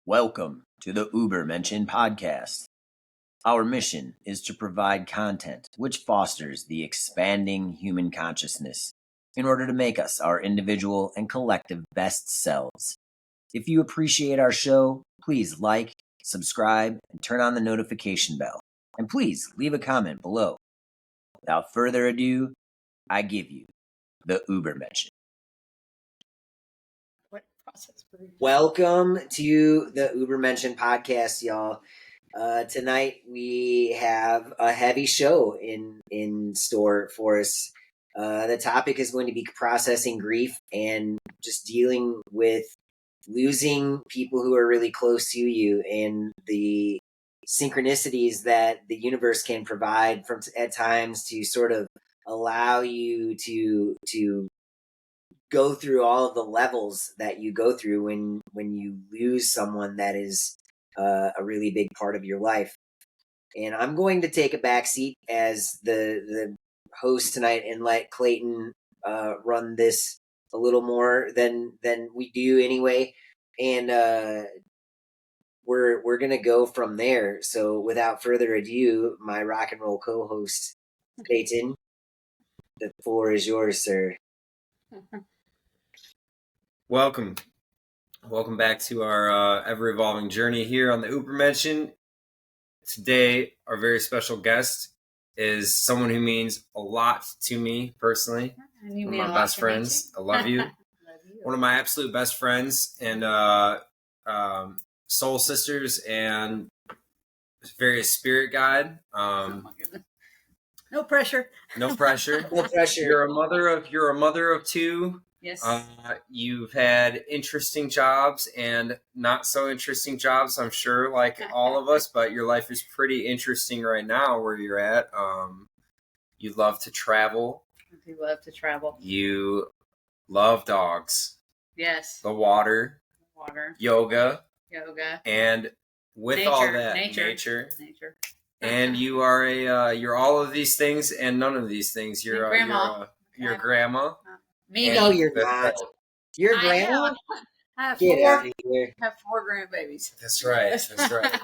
Welcome to the Ubermenschen podcast. Our mission is to provide content which fosters the expanding human consciousness in order to make us our individual and collective best selves. If you appreciate our show, please like, subscribe, and turn on the notification bell. And please leave a comment below. Without further ado, I give you the Ubermenschen. Welcome to the Ubermenschen podcast, y'all. Tonight we have a heavy show in store for us. The topic is going to be processing grief and just dealing with losing people who are really close to you and the synchronicities that the universe can provide from at times to sort of allow you to go through all of the levels that you go through when you lose someone that is a really big part of your life. And I'm going to take a back seat as the host tonight and let Clayton run this a little more than we do anyway. And we're gonna go from there. So without further ado, my rock and roll co-host Clayton, the floor is yours, sir. Welcome back to our ever-evolving journey here on the Ubermenschen. Today, our very special guest is someone who means a lot to me personally. One of my best friends. I love you. One of my absolute best friends and soul sisters and various spirit guide. Oh my goodness. No pressure. No pressure. No pressure. You're a mother of two. Yes. You've had interesting jobs and not so interesting jobs, I'm sure, like all of us, but your life is pretty interesting right now where you're at. You love to travel. I do love to travel. You love dogs. Yes. The water. Yoga. And with nature, all that, nature. And you are you're all of these things and none of these things. You're grandma. You're grandma. Me, no, you're not. Your grandma? I have Get four. out of here. I have 4 grandbabies. That's right.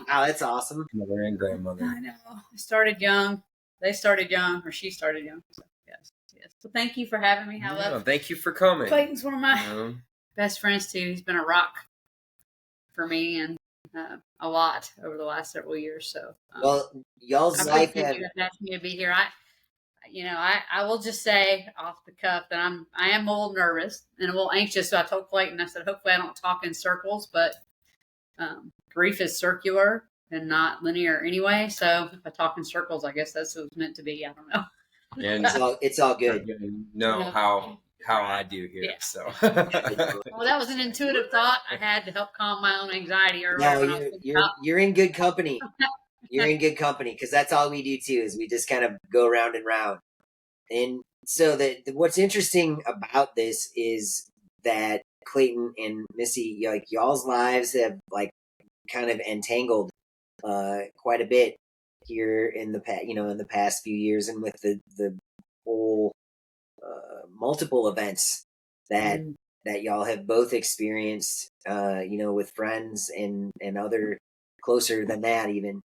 Wow, that's awesome. Mother and grandmother. I know. I started young. They started young, or she started young. So yes. So thank you for having me. I love. Thank you for coming. Clayton's one of my best friends too. He's been a rock for me and a lot over the last several years. So well, y'all's life have asked me to be here. I will just say off the cuff that I am a little nervous and a little anxious. So I told Clayton, I said, hopefully I don't talk in circles, but grief is circular and not linear anyway. So if I talk in circles, I guess that's what it's meant to be. I don't know. And it's all good. Know how I do here. Yeah. So Well, that was an intuitive thought. I had to help calm my own anxiety earlier. No, you're in good company. You're in good company because that's all we do too. Is we just kind of go round and round. And so what's interesting about this is that Clayton and Missy, like y'all's lives have like kind of entangled quite a bit here in the past few years, and with the whole multiple events that y'all have both experienced, with friends and other closer than that even.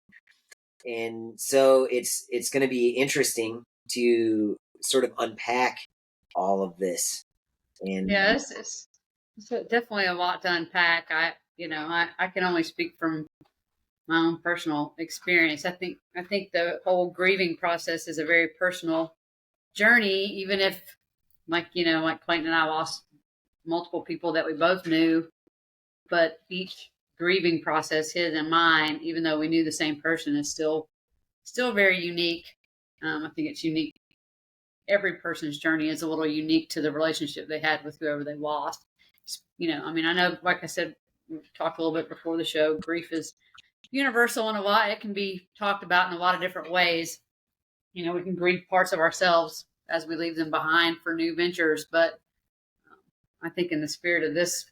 And so it's going to be interesting to sort of unpack all of this. And yes, it's definitely a lot to unpack. I can only speak from my own personal experience. I think the whole grieving process is a very personal journey, even if like Clayton and I lost multiple people that we both knew, but each grieving process, his and mine, even though we knew the same person, is still very unique. I think it's unique. Every person's journey is a little unique to the relationship they had with whoever they lost. I know, like I said, we talked a little bit before the show, grief is universal in a lot. It can be talked about in a lot of different ways. We can grieve parts of ourselves as we leave them behind for new ventures. But I think in the spirit of this,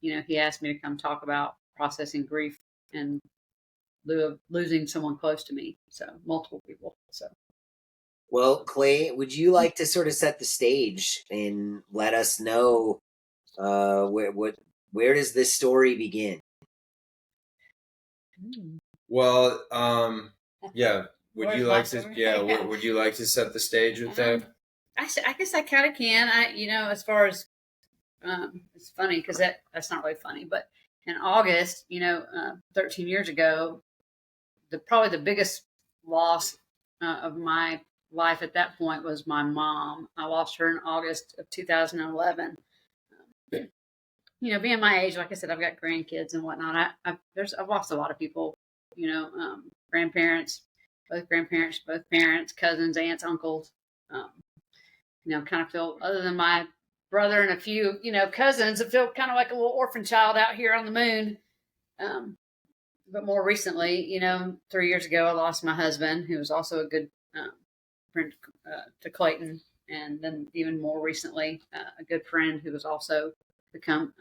he asked me to come talk about processing grief and losing someone close to me. So multiple people. So. Well, Clay, would you like to sort of set the stage and let us know where does this story begin? Well, yeah. Would Where's you my like to? story? Yeah. Would you like to set the stage with that? I guess I kind of can. As far as it's funny because that's not really funny, but in August, 13 years ago, probably the biggest loss of my life at that point was my mom. I lost her in August of 2011. Being my age, like I said, I've got grandkids and whatnot. I've lost a lot of people. Grandparents, both grandparents, both parents, cousins, aunts, uncles. Um, kind of feel, other than my brother and a few, cousins, I feel kind of like a little orphan child out here on the moon. But more recently, 3 years ago, I lost my husband, who was also a good friend to Clayton. And then even more recently, a good friend who has also become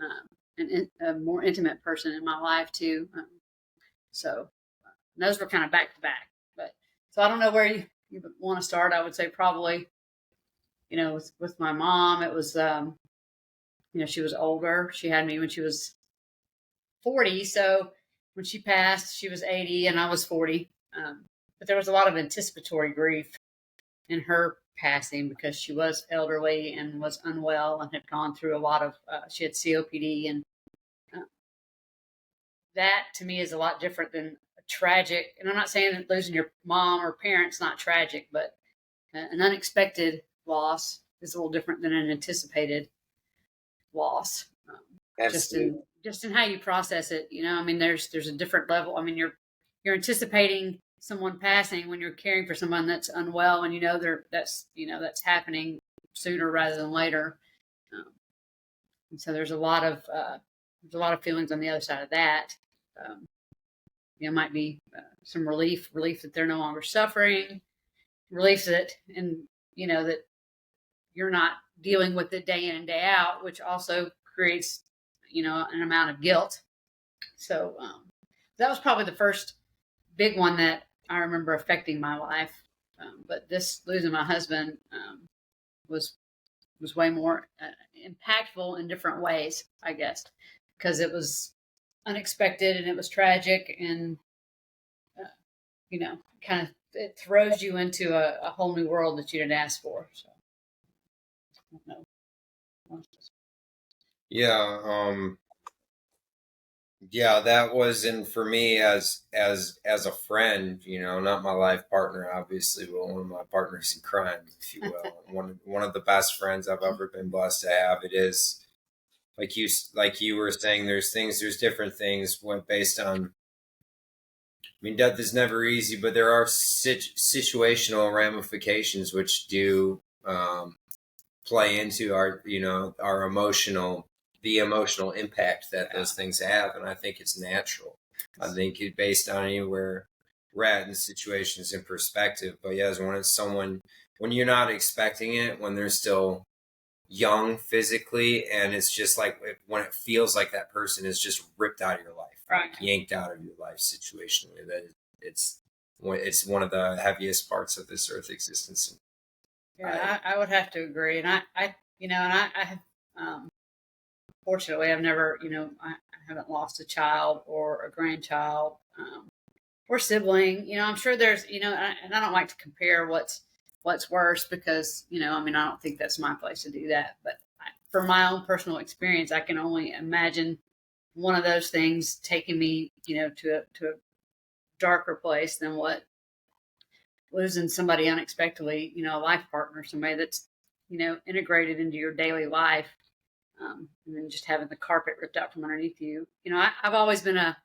a more intimate person in my life too. So those were kind of back to back. But so I don't know where you want to start. I would say probably, with my mom, it was, she was older. She had me when she was 40. So when she passed, she was 80 and I was 40. But there was a lot of anticipatory grief in her passing because she was elderly and was unwell and had gone through a lot of, she had COPD. And that to me is a lot different than a tragic. And I'm not saying that losing your mom or parents not tragic, but an unexpected loss is a little different than an anticipated loss. Just in how you process it, there's a different level. You're anticipating someone passing when you're caring for someone that's unwell, and that's happening sooner rather than later. And so there's a lot of feelings on the other side of that. Might be some relief that they're no longer suffering, relief that that you're not dealing with it day in and day out, which also creates an amount of guilt. So that was probably the first big one that I remember affecting my life. But this losing my husband was way more impactful in different ways, I guess, because it was unexpected and it was tragic, and kind of it throws you into a whole new world that you didn't ask for. So I don't know. Yeah. Yeah, that was, and for me as a friend, not my life partner, obviously, but one of my partners in crime, if you will, one of the best friends I've ever been blessed to have. It is like you were saying, there's different things based on. Death is never easy, but there are situational ramifications which do play into our the emotional impact that those things have, and I think it's natural. I think it based on anywhere we're at in situations in perspective. But yes, when you're not expecting it, when they're still young physically, and it's just like when it feels like that person is just ripped out of your life, right, yanked out of your life situationally, that it's one of the heaviest parts of this earth existence. Yeah, I would have to agree, and fortunately, I've never, I haven't lost a child or a grandchild or sibling. I'm sure there's, and I don't like to compare what's worse because, I don't think that's my place to do that. But from my own personal experience, I can only imagine one of those things taking me, to a darker place than what losing somebody unexpectedly, a life partner, somebody that's, integrated into your daily life. And then just having the carpet ripped out from underneath you. I've always been a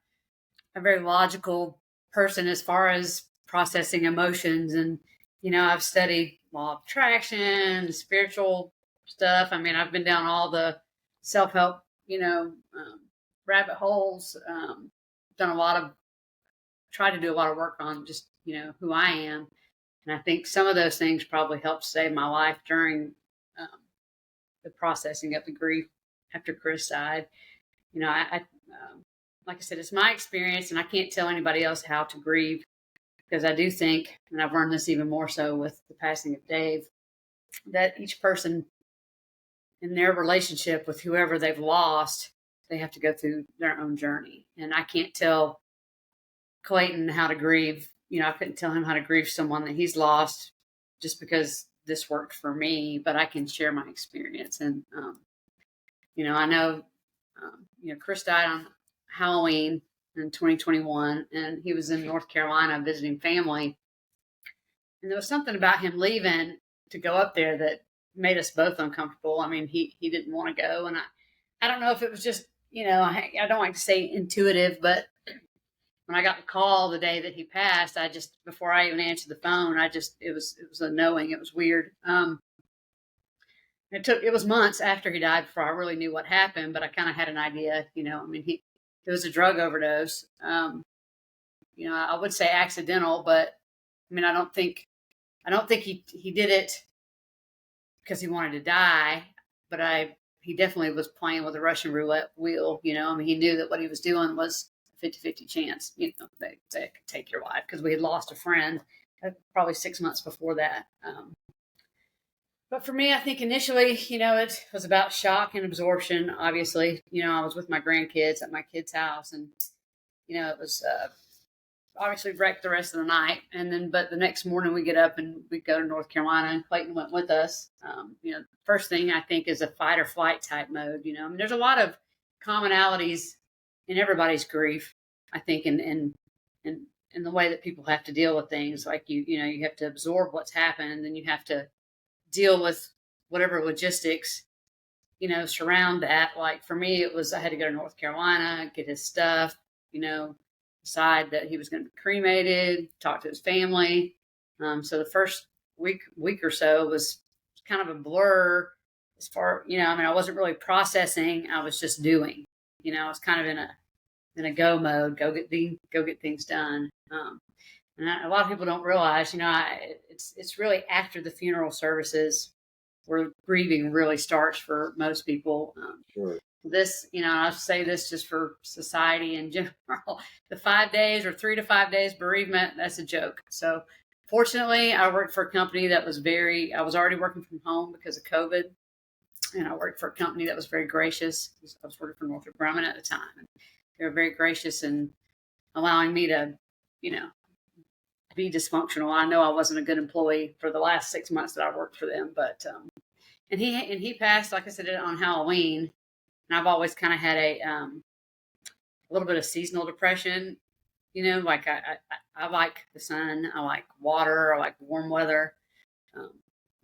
very logical person as far as processing emotions. And, I've studied law of attraction, spiritual stuff. I've been down all the self-help, rabbit holes, tried to do a lot of work on just, who I am. And I think some of those things probably helped save my life during the processing of the grief after Chris died. Like I said, it's my experience, and I can't tell anybody else how to grieve because I do think, and I've learned this even more so with the passing of Dave, that each person in their relationship with whoever they've lost, they have to go through their own journey. And I can't tell Clayton how to grieve. I couldn't tell him how to grieve someone that he's lost just because this worked for me, but I can share my experience. And, I know, Chris died on Halloween in 2021, and he was in North Carolina visiting family. And there was something about him leaving to go up there that made us both uncomfortable. I mean, he didn't want to go. And I don't know if it was just, I don't like to say intuitive, but when I got the call the day that he passed, before I even answered the phone, it was a knowing. It was weird. It was months after he died before I really knew what happened, but I kind of had an idea, it was a drug overdose. I would say accidental, but I mean, I don't think he did it because he wanted to die, but he definitely was playing with a Russian roulette wheel. He knew that what he was doing was a 50-50 chance, they could take your life, because we had lost a friend probably 6 months before that. But for me, I think initially, it was about shock and absorption. Obviously, I was with my grandkids at my kid's house, and, it was obviously wrecked the rest of the night. And then, but the next morning we get up and we go to North Carolina, and Clayton went with us. First thing I think is a fight or flight type mode. There's a lot of commonalities in everybody's grief, I think, in the way that people have to deal with things. Like you have to absorb what's happened, and then you have to deal with whatever logistics, surround that. Like for me, it was, I had to go to North Carolina, get his stuff, decide that he was going to be cremated, talk to his family. So the first week or so was kind of a blur as far, I wasn't really processing. I was just doing, I was kind of in a go mode, go get things done. And a lot of people don't realize, it's really after the funeral services where grieving really starts for most people. Sure. This, I'll say this just for society in general, the 5 days or 3 to 5 days bereavement, that's a joke. So fortunately, I worked for a company that was I was already working from home because of COVID. And I worked for a company that was very gracious. I was working for Northrop Grumman at the time. They were very gracious in allowing me to, be dysfunctional. I know I wasn't a good employee for the last 6 months that I worked for them, but, and he passed, like I said, on Halloween. And I've always kind of had a little bit of seasonal depression, like I like the sun. I like water. I like warm weather.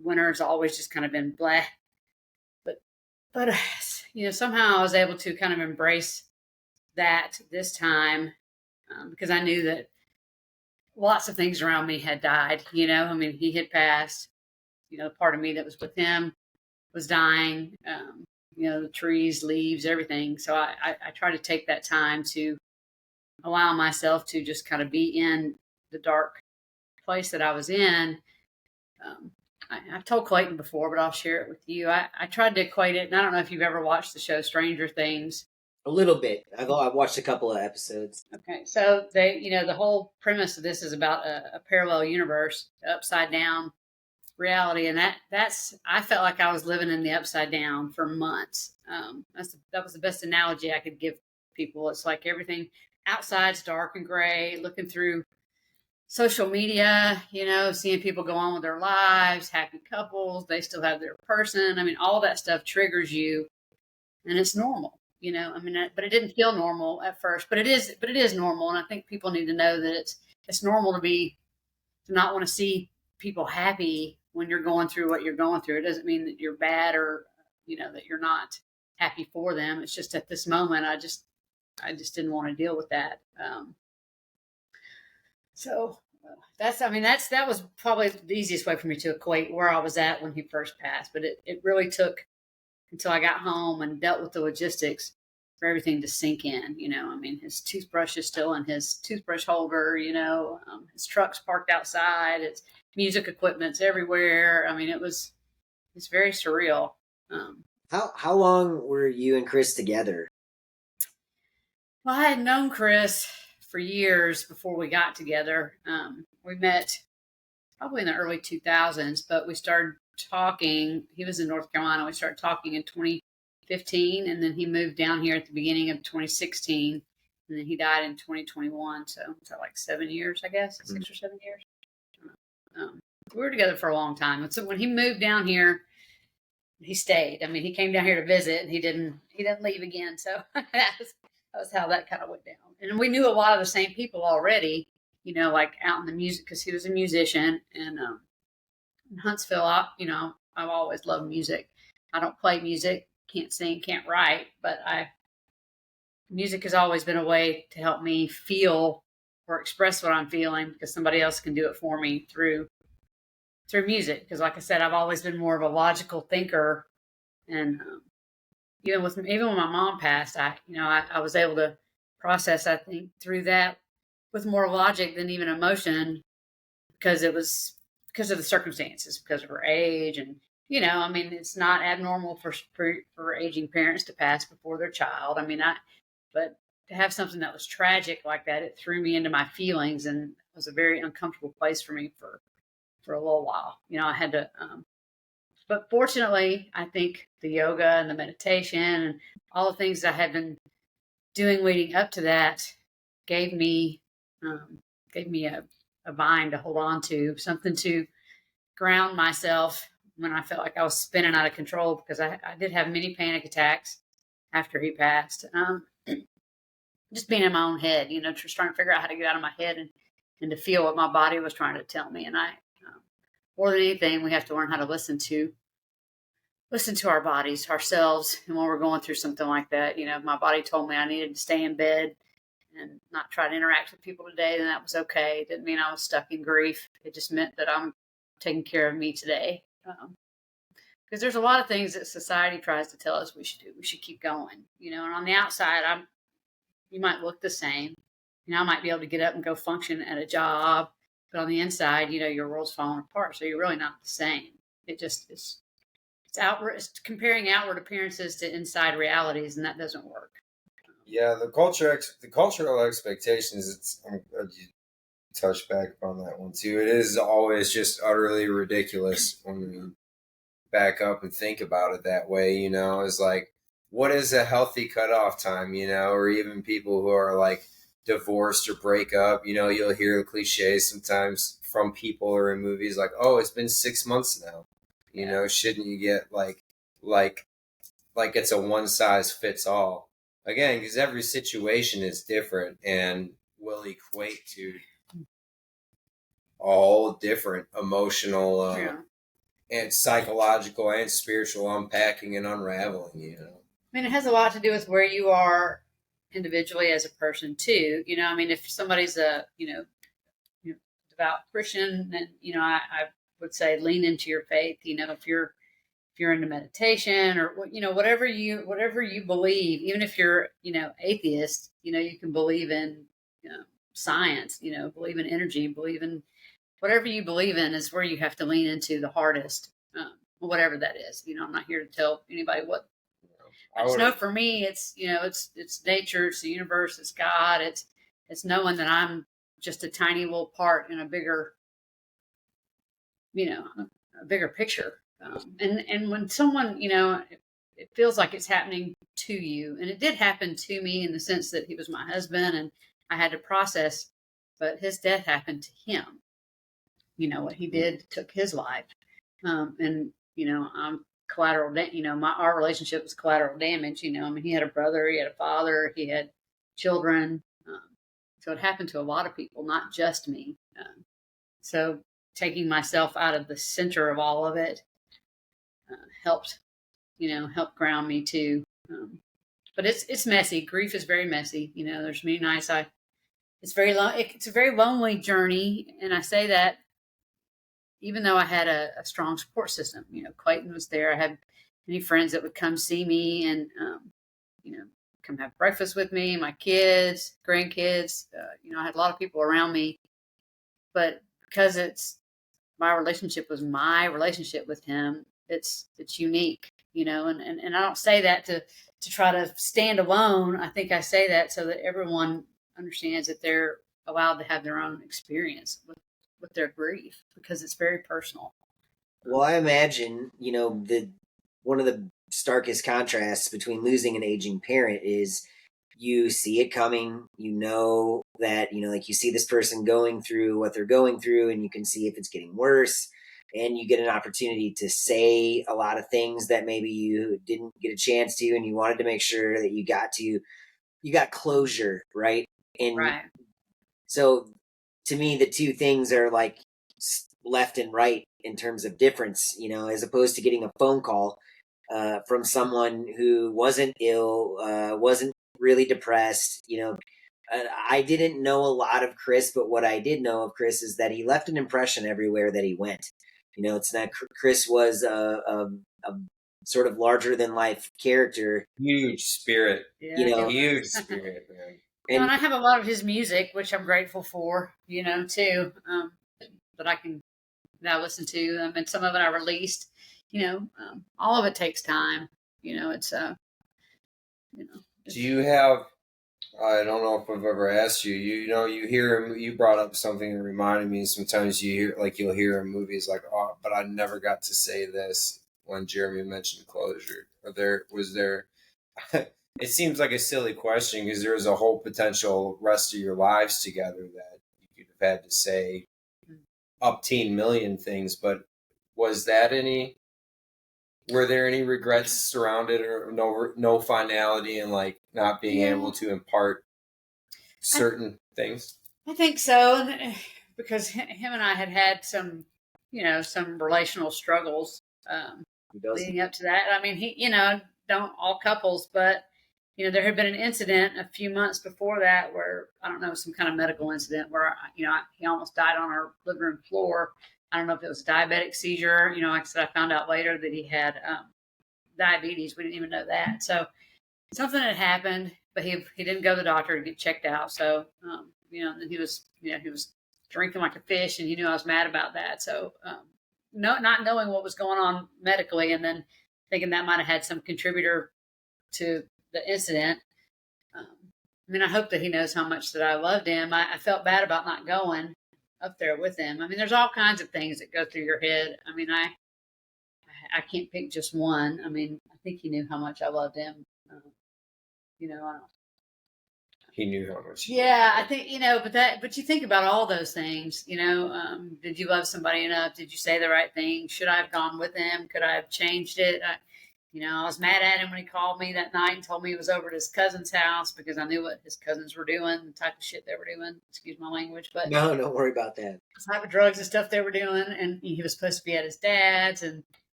Winter's always just kind of been blah. But somehow I was able to kind of embrace that this time, because I knew that lots of things around me had died. He had passed. Part of me that was with him was dying. The trees, leaves, everything. So I try to take that time to allow myself to just kind of be in the dark place that I was in. I've told Clayton before, but I'll share it with you. I tried to equate it, and I don't know if you've ever watched the show Stranger Things. A little bit. I've watched a couple of episodes. Okay, so the whole premise of this is about a parallel universe, upside down reality, and I felt like I was living in the upside down for months. That was the best analogy I could give people. It's like everything outside's dark and gray, looking through social media, seeing people go on with their lives, happy couples, they still have their person. All that stuff triggers you, and it's normal, but it didn't feel normal at first, but it is normal. And I think people need to know that it's normal to not want to see people happy when you're going through what you're going through. It doesn't mean that you're bad or, that you're not happy for them. It's just at this moment, I just didn't want to deal with that. So that was probably the easiest way for me to equate where I was at when he first passed. But it really took until I got home and dealt with the logistics for everything to sink in. His toothbrush is still in his toothbrush holder, his truck's parked outside, it's music equipment's everywhere. It's very surreal. How long were you and Chris together? Well, I had known Chris for years before we got together. We met probably in the early 2000s, but we started talking. He was in North Carolina. We started talking in 2015, and then he moved down here at the beginning of 2016. And then he died in 2021. So it's like 7 years, I guess, 6 or 7 years. We were together for a long time. And so when he moved down here, he stayed. I mean, he came down here to visit, and he didn't leave again. So that was how that kind of went down. And we knew a lot of the same people already, like out in the music, because he was a musician. And in Huntsville, I've always loved music. I don't play music, can't sing, can't write, but music has always been a way to help me feel or express what I'm feeling, because somebody else can do it for me through music. Because like I said, I've always been more of a logical thinker. And even when my mom passed, I was able to process, I think, through that with more logic than even emotion, because it was because of the circumstances, because of her age. And it's not abnormal for aging parents to pass before their child. But to have something that was tragic like that, it threw me into my feelings, and it was a very uncomfortable place for me for a little while. I had to, but fortunately, I think the yoga and the meditation and all the things I had been doing leading up to that gave me a vine to hold on to, something to ground myself when I felt like I was spinning out of control, because I did have many panic attacks after he passed. Just being in my own head, just trying to figure out how to get out of my head and to feel what my body was trying to tell me. And more than anything, we have to learn how to listen to our bodies, ourselves. And when we're going through something like that, my body told me I needed to stay in bed and not try to interact with people today, then that was okay. It didn't mean I was stuck in grief. It just meant that I'm taking care of me today. Because there's a lot of things that society tries to tell us we should do. We should keep going, and on the outside, you might look the same. I might be able to get up and go function at a job, but on the inside, your world's falling apart. So you're really not the same. It just it's outward. It's comparing outward appearances to inside realities, and that doesn't work. Yeah, the cultural expectations. I'm glad you touched back upon that one too. It is always just utterly ridiculous when we back up and think about it that way. It's like, what is a healthy cutoff time? Or even people who are like divorced or break up. You'll hear the cliches sometimes from people or in movies like, "Oh, it's been 6 months now." Shouldn't you get like it's a one size fits all? Again, because every situation is different and will equate to all different emotional and psychological and spiritual unpacking and unraveling. It has a lot to do with where you are individually as a person too. If somebody's a devout Christian, then I would say lean into your faith. If you're into meditation or whatever you believe, even if you're atheist, you can believe in science, believe in energy, believe in whatever you believe in is where you have to lean into the hardest, whatever that is. I'm not here to tell anybody what. I just know for me, it's it's nature, it's the universe, it's God, it's knowing that I'm just a tiny little part in a bigger, a bigger picture. And when someone, it feels like it's happening to you, and it did happen to me in the sense that he was my husband, and I had to process, but his death happened to him. What he did took his life, and I'm collateral. Our relationship was collateral damage. He had a brother, he had a father, he had children, so it happened to a lot of people, not just me. So taking myself out of the center of all of it helped ground me too. But it's messy. Grief is very messy. There's many nights it's a very lonely journey. And I say that even though I had a strong support system. Clayton was there. I had many friends that would come see me and, come have breakfast with me, my kids, grandkids. I had a lot of people around me, but because my relationship was my relationship with him, it's unique, and I don't say that to try to stand alone. I think I say that so that everyone understands that they're allowed to have their own experience with their grief, because it's very personal. Well, I imagine, one of the starkest contrasts between losing an aging parent is you see it coming, you know that, like you see this person going through what they're going through, and you can see if it's getting worse, and you get an opportunity to say a lot of things that maybe you didn't get a chance to, and you wanted to make sure that you got closure, right? And Right. so to me, the two things are like left and right in terms of difference, as opposed to getting a phone call from someone who wasn't ill, wasn't really depressed. I didn't know a lot of Chris, but what I did know of Chris is that he left an impression everywhere that he went. It's not Chris was a sort of larger than life character. Huge spirit. Yeah. Huge spirit, man. And I have a lot of his music, which I'm grateful for, too, that that I listen to. And some of it I released, all of it takes time. It's, Do you have, I don't know if I've ever asked you, you hear, you brought up something that reminded me, sometimes you hear, like you'll hear in movies like, oh, but I never got to say this when Jeremy mentioned closure. Was there, it seems like a silly question because there's a whole potential rest of your lives together that you could have had to say up teen million things, but was that were there any regrets surrounded or no finality and like not being able to impart certain things? I think so, because him and I had some, some relational struggles leading up to that. I mean, he, don't all couples, but there had been an incident a few months before that where I don't know, some kind of medical incident where he almost died on our living room floor. I don't know if it was a diabetic seizure. Like I said, I found out later that he had diabetes. We didn't even know that. So something had happened, but he didn't go to the doctor to get checked out. So and he was drinking like a fish, and he knew I was mad about that. So not knowing what was going on medically, and then thinking that might have had some contributor to the incident. I hope that he knows how much that I loved him. I felt bad about not going up there with him. There's all kinds of things that go through your head. I can't pick just one. I think he knew how much I loved him. I don't. He knew how much. Yeah, I think but you think about all those things. Did you love somebody enough? Did you say the right thing? Should I have gone with him? Could I have changed it? I was mad at him when he called me that night and told me he was over at his cousin's house because I knew what his cousins were doing, the type of shit they were doing. Excuse my language, but no, don't worry about that. The type of drugs and stuff they were doing, and he was supposed to be at his dad's,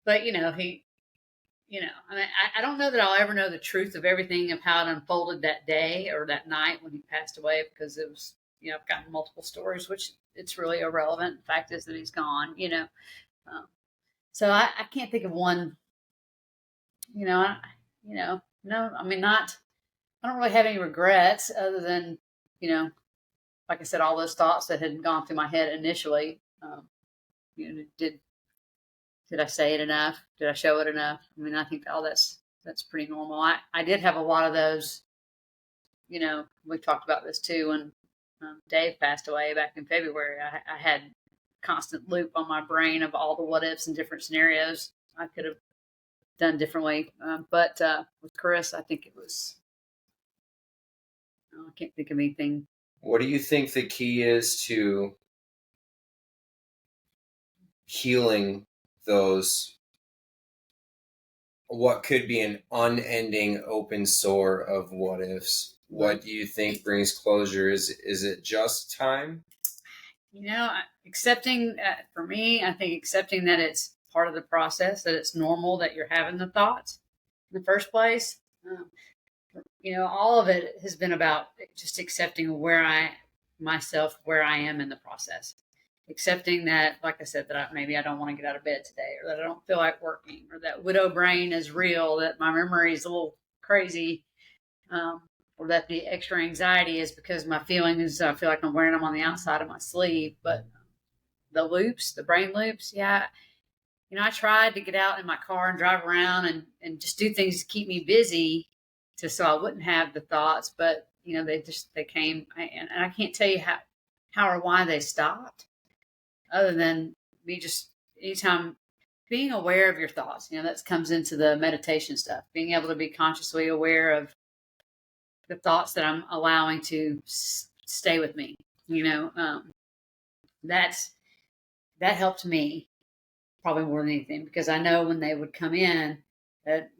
but he, I don't know that I'll ever know the truth of everything of how it unfolded that day or that night when he passed away, because it was, I've gotten multiple stories, which it's really irrelevant. The fact is that he's gone, so I can't think of one. No, not. I don't really have any regrets other than, like I said, all those thoughts that had gone through my head initially. Did I say it enough? Did I show it enough? I think all that's pretty normal. I did have a lot of those. We talked about this too when Dave passed away back in February. I had constant loop on my brain of all the what ifs and different scenarios I could have done differently. But with Chris, I think it was, I can't think of anything. What do you think the key is to healing those, what could be an unending open sore of what ifs? What do you think brings closure? Is it just time? Accepting, for me, I think accepting that it's part of the process, that it's normal that you're having the thoughts in the first place. All of it has been about just accepting where I am in the process. Accepting that, like I said, that maybe I don't want to get out of bed today, or that I don't feel like working, or that widow brain is real, that my memory is a little crazy, or that the extra anxiety is because my feelings, I feel like I'm wearing them on the outside of my sleeve. But the brain loops, yeah. I tried to get out in my car and drive around and just do things to keep me busy, so I wouldn't have the thoughts. But, they came, and I can't tell you how or why they stopped, other than me just anytime being aware of your thoughts. That comes into the meditation stuff, being able to be consciously aware of the thoughts that I'm allowing to stay with me. That helped me probably more than anything, because I know when they would come in that,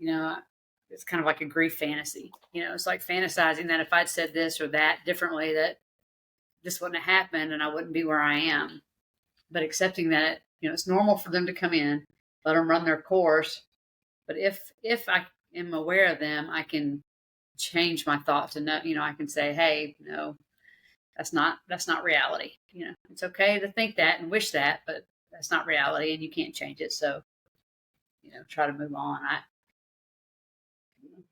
it's kind of like a grief fantasy. It's like fantasizing that if I'd said this or that differently, that this wouldn't have happened and I wouldn't be where I am. But accepting that, it's normal for them to come in, let them run their course. But if I am aware of them, I can change my thoughts and know, I can say, hey, no, that's not reality. It's okay to think that and wish that, but that's not reality and you can't change it. So, try to move on. I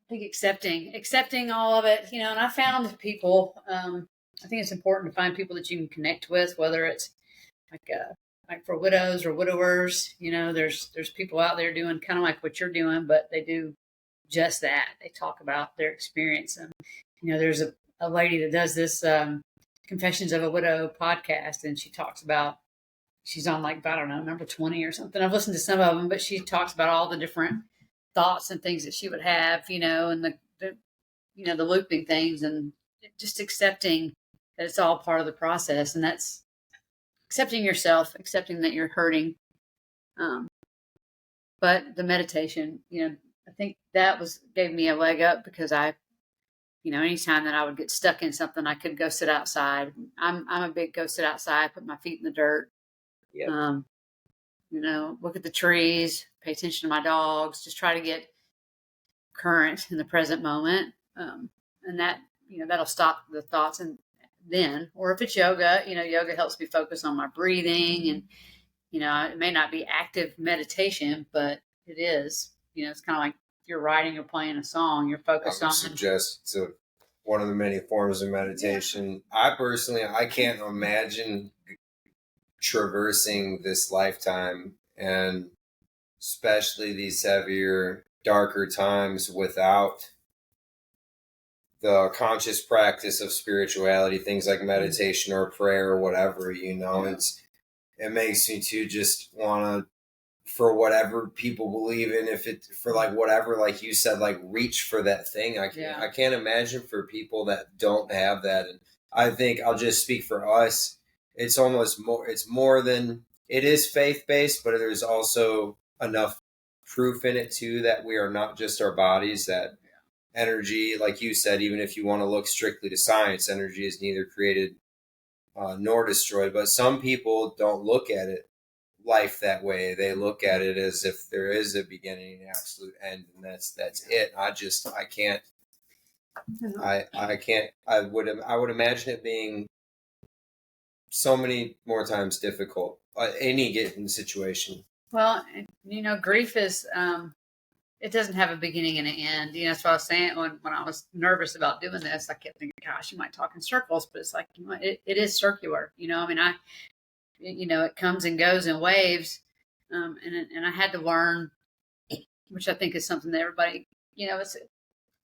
think accepting all of it, and I found people, I think it's important to find people that you can connect with, whether it's like for widows or widowers. There's people out there doing kind of like what you're doing, but they do just that. They talk about their experience. And, there's a lady that does this Confessions of a Widow podcast, and she talks about, she's on like, I don't know, number 20 or something. I've listened to some of them, but she talks about all the different thoughts and things that she would have, and the looping things, and just accepting that it's all part of the process. And that's accepting yourself, accepting that you're hurting. But the meditation, I think that gave me a leg up, because anytime that I would get stuck in something, I could go sit outside. I'm a big go sit outside, put my feet in the dirt. Yep. Look at the trees, pay attention to my dogs, just try to get current in the present moment. And that, that'll stop the thoughts. And then, or if it's yoga, yoga helps me focus on my breathing, and, it may not be active meditation, but it is, it's kind of like if you're writing or playing a song, you're focused on. Suggest it's one of the many forms of meditation. Yeah. I can't imagine traversing this lifetime, and especially these heavier, darker times, without the conscious practice of spirituality, things like meditation or prayer or whatever. Yeah. It makes me to just want to, for whatever people believe in, if it for like whatever, like you said, like reach for that thing. I can't imagine for people that don't have that. And I think I'll just speak for us. It's almost more. It's more than it is faith based, but there's also enough proof in it too that we are not just our bodies. That energy, like you said, even if you want to look strictly to science, energy is neither created nor destroyed. But some people don't look at life that way. They look at it as if there is a beginning and absolute end, and that's it. I can't. I would imagine it being so many more times difficult. Any given situation. Well, grief is. It doesn't have a beginning and an end. That's what I was saying when I was nervous about doing this. I kept thinking, gosh, you might talk in circles, but it's like, it is circular. It comes and goes in waves. And I had to learn, which I think is something that everybody, it's a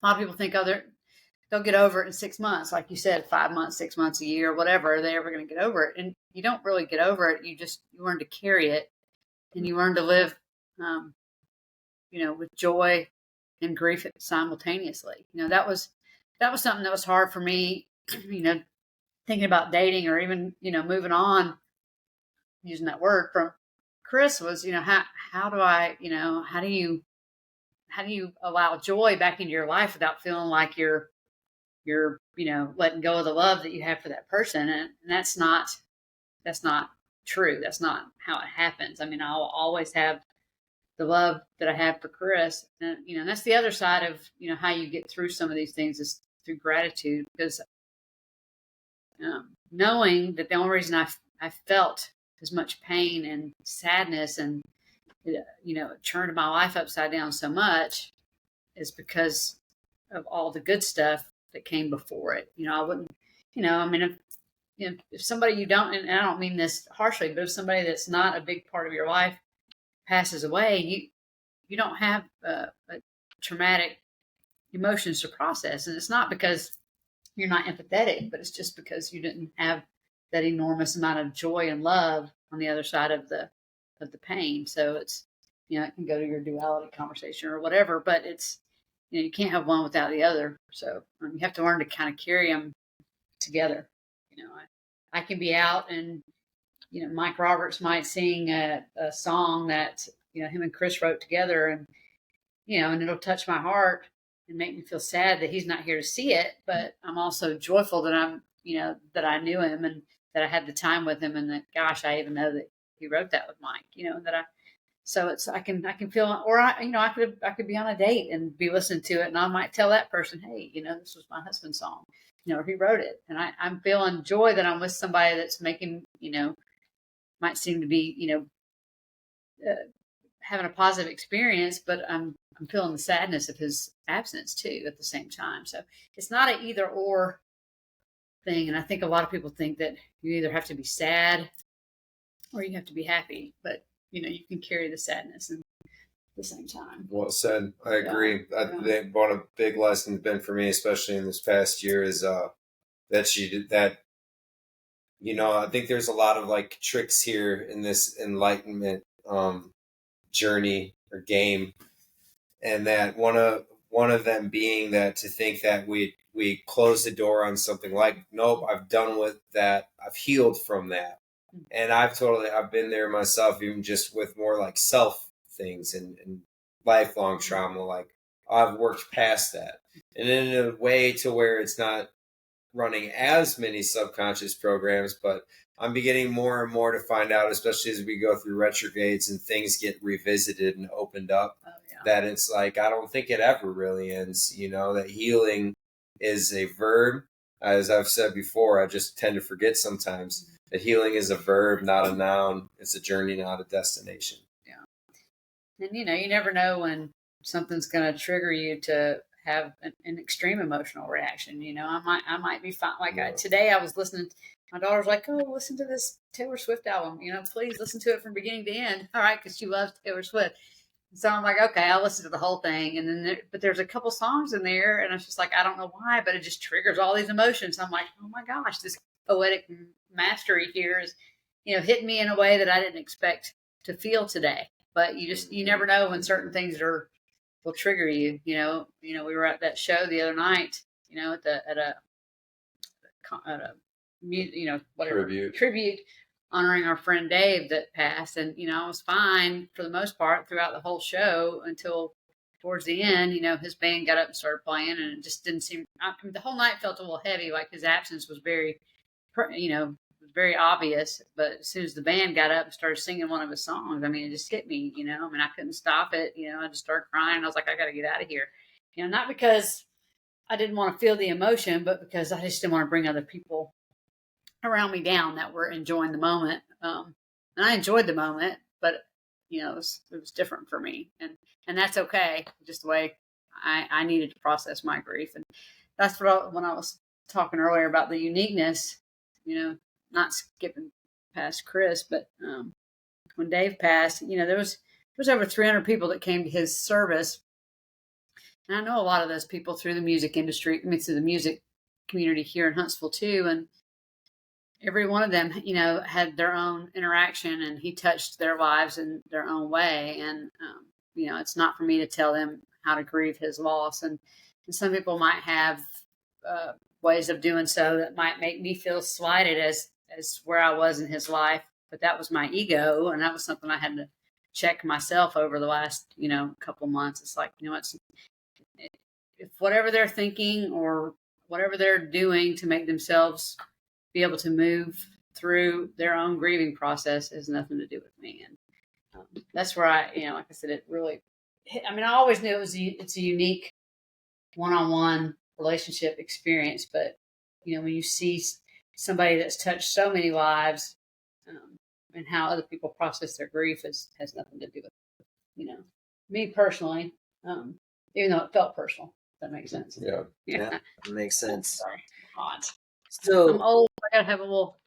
lot of people think, they'll get over it in 6 months. Like you said, 5 months, 6 months, a year, whatever, are they ever going to get over it? And you don't really get over it. You learn to carry it, and you learn to live, with joy and grief simultaneously. That was something that was hard for me, thinking about dating or even, moving on, using that word from Chris, was, how do you allow joy back into your life without feeling like you're letting go of the love that you have for that person. And that's not true. That's not how it happens. I'll always have the love that I have for Chris. And, that's the other side of, how you get through some of these things is through gratitude, because knowing that the only reason I felt as much pain and sadness and, it turned my life upside down so much is because of all the good stuff that came before it. I wouldn't, if somebody you don't, and I don't mean this harshly, but if somebody that's not a big part of your life passes away, you don't have a traumatic emotions to process. And it's not because you're not empathetic, but it's just because you didn't have that enormous amount of joy and love on the other side of the pain. So it's, it can go to your duality conversation or whatever, but it's, you can't have one without the other. So you have to learn to kind of carry them together. I can be out and, Mike Roberts might sing a song that, him and Chris wrote together, and, and it'll touch my heart and make me feel sad that he's not here to see it. But I'm also joyful that that I knew him and that I had the time with him, and that, gosh, I even know that he wrote that with Mike, so I can feel, or I could be on a date and be listening to it, and I might tell that person, hey, this was my husband's song, or he wrote it, and I'm feeling joy that I'm with somebody that's making, might seem to be, having a positive experience, but I'm feeling the sadness of his absence too at the same time. So it's not an either or thing, and I think a lot of people think that you either have to be sad or you have to be happy, but you can carry the sadness at the same time. Well said. I agree. I think one of the big lessons been for me, especially in this past year, is that she did that. I think there's a lot of like tricks here in this enlightenment journey or game, and that one of them being that to think that we close the door on something like, nope, I've done with that, I've healed from that. And I've been there myself, even just with more like self things and lifelong trauma. Like, I've worked past that, and in a way to where it's not running as many subconscious programs, but I'm beginning more and more to find out, especially as we go through retrogrades and things get revisited and opened up, that it's like, I don't think it ever really ends. That healing is a verb. As I've said before, I just tend to forget sometimes that healing is a verb, not a noun. It's a journey, not a destination. Yeah. And, you never know when something's going to trigger you to have an extreme emotional reaction. I might be fine. Like today I was listening, my daughter's like, oh, listen to this Taylor Swift album, please listen to it from beginning to end. All right. Cause she loves Taylor Swift. So I'm like, okay, I'll listen to the whole thing. And then, but there's a couple songs in there, and it's just like, I don't know why, but it just triggers all these emotions. I'm like, oh my gosh, this poetic mastery here is, hitting me in a way that I didn't expect to feel today. But you never know when certain things will trigger you. We were at that show the other night, at a whatever tribute honoring our friend Dave that passed. And, I was fine for the most part throughout the whole show until towards the end, his band got up and started playing, and it just didn't seem, the whole night felt a little heavy. Like his absence was very, very obvious. But as soon as the band got up and started singing one of his songs, it just hit me, I couldn't stop it. I just started crying. I was like, I got to get out of here. Not because I didn't want to feel the emotion, but because I just didn't want to bring other people around me down that were enjoying the moment. And I enjoyed the moment, but it was different for me, and that's okay. Just the way I needed to process my grief. And that's when I was talking earlier about the uniqueness, not skipping past Chris, but when Dave passed, there was over 300 people that came to his service. And I know a lot of those people through the music industry, through the music community here in Huntsville too. And every one of them, had their own interaction, and he touched their lives in their own way. And, it's not for me to tell them how to grieve his loss. And some people might have ways of doing so that might make me feel slighted as where I was in his life. But that was my ego. And that was something I had to check myself over the last, couple of months. It's like, if whatever they're thinking or whatever they're doing to make themselves be able to move through their own grieving process has nothing to do with me. And that's where I, like I said, it really, I always knew it's a unique one-on-one relationship experience, but when you see somebody that's touched so many lives, and how other people process their grief has nothing to do with, me personally, even though it felt personal, if that makes sense. Yeah, it makes sense. Sorry, hot. So I'm old. I gotta have a little.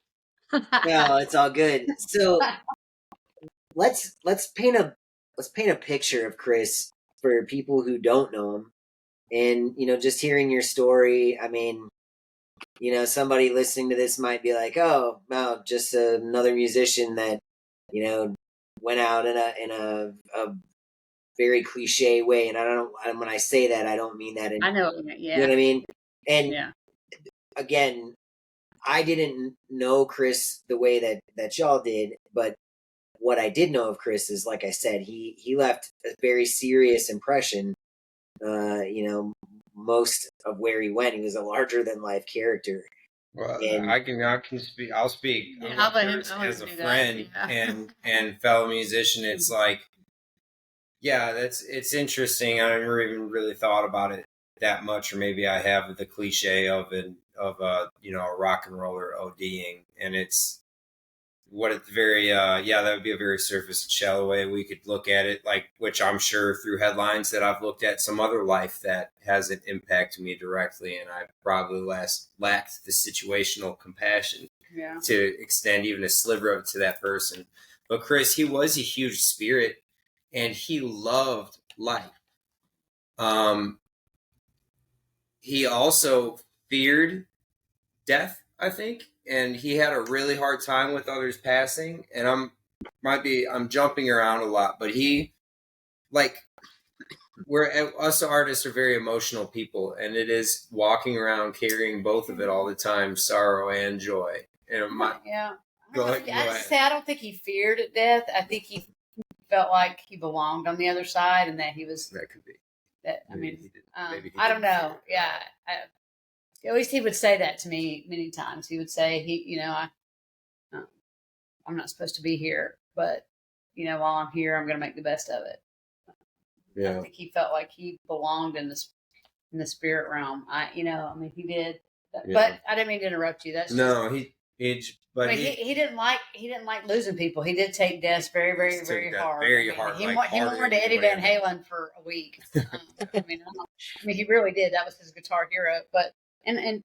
No, it's all good. So let's paint a picture of Chris for people who don't know him, and just hearing your story. Somebody listening to this might be like, "Oh, well, just another musician that went out in a very cliche way, and I don't. And when I say that, I don't mean that in. I know. You know what I Yeah. mean? And Yeah. again, I didn't know Chris the way that y'all did, but what I did know of Chris is, like I said, he left a very serious impression. You know, most of where he went, he was a larger than life character. Well, And I can speak. I'll speak. Yeah, I'm I'll let him- curious I'll let as him a do that, friend yeah. and fellow musician. It's like, yeah, it's interesting. I never even really thought about it that much, or maybe I have the cliche of a rock and roller ODing, and it's what it's very that would be a very surface and shallow way we could look at it, like, which I'm sure through headlines that I've looked at some other life that hasn't impacted me directly, and I probably lacked the situational compassion Yeah. to extend even a sliver of it to that person. But Chris, he was a huge spirit, and he loved life. He also feared death, I think, and he had a really hard time with others passing. And I'm jumping around a lot, but he, like, us artists are very emotional people, and it is walking around carrying both of it all the time, sorrow and joy. And Yeah. Go ahead. I don't think he feared death. I think he felt like he belonged on the other side, and that he was. That could be. I don't know. Yeah. At least he would say that to me many times. He would say, I'm not supposed to be here, but while I'm here, I'm going to make the best of it. Yeah. I think he felt like he belonged in the spirit realm. He did. Yeah. But I didn't mean to interrupt you. That's No, just, he didn't like losing people. He did take deaths very, very, very hard. Very hard. He mourned to Eddie Van Halen for a week. He really did. That was his guitar hero. But and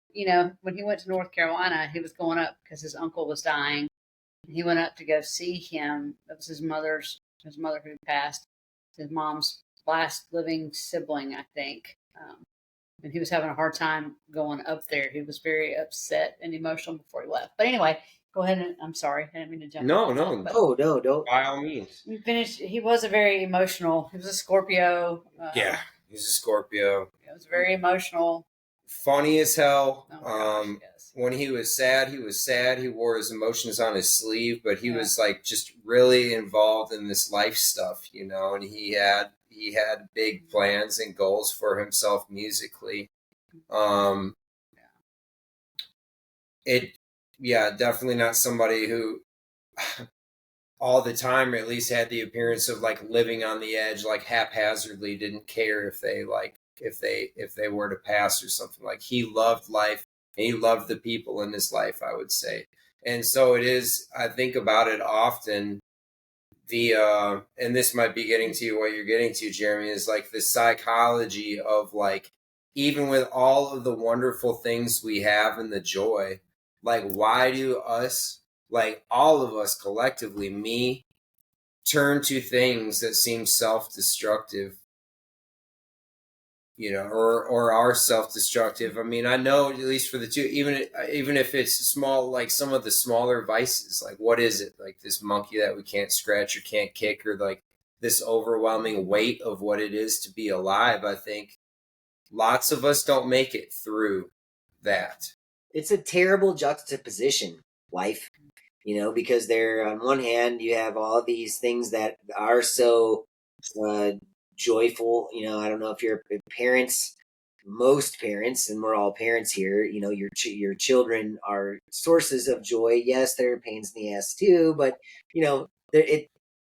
when he went to North Carolina, he was going up because his uncle was dying. He went up to go see him. That was his mother who passed. His mom's last living sibling, I think. And he was having a hard time going up there. He was very upset and emotional before he left. But anyway, go ahead. And I'm sorry, I didn't mean to jump. No, don't. By all means. You finished. He was a very emotional. He was a Scorpio. Yeah, he's a Scorpio. It was very emotional. Funny as hell. Oh my gosh, yes. When he was sad, he was sad. He wore his emotions on his sleeve, but he was like just really involved in this life stuff, and he had big plans and goals for himself musically. Definitely not somebody who all the time, or at least had the appearance of like living on the edge, like haphazardly, didn't care if they were to pass or something. Like, he loved life and he loved the people in his life, I would say. And so it is, I think about it often, and this might be getting to what you're getting to, Jeremy, is like the psychology of, like, even with all of the wonderful things we have and the joy, like, why do us, like, all of us collectively, me, turn to things that seem self-destructive, or are self-destructive? I mean, I know, at least for the two, even if it's small, like some of the smaller vices, like, what is it? Like this monkey that we can't scratch or can't kick, or like this overwhelming weight of what it is to be alive. I think lots of us don't make it through that. It's a terrible juxtaposition, life, because there, on one hand, you have all these things that are so joyful. I don't know if you're parents, most parents, and we're all parents here, your children are sources of joy. Yes, there are pains in the ass too, but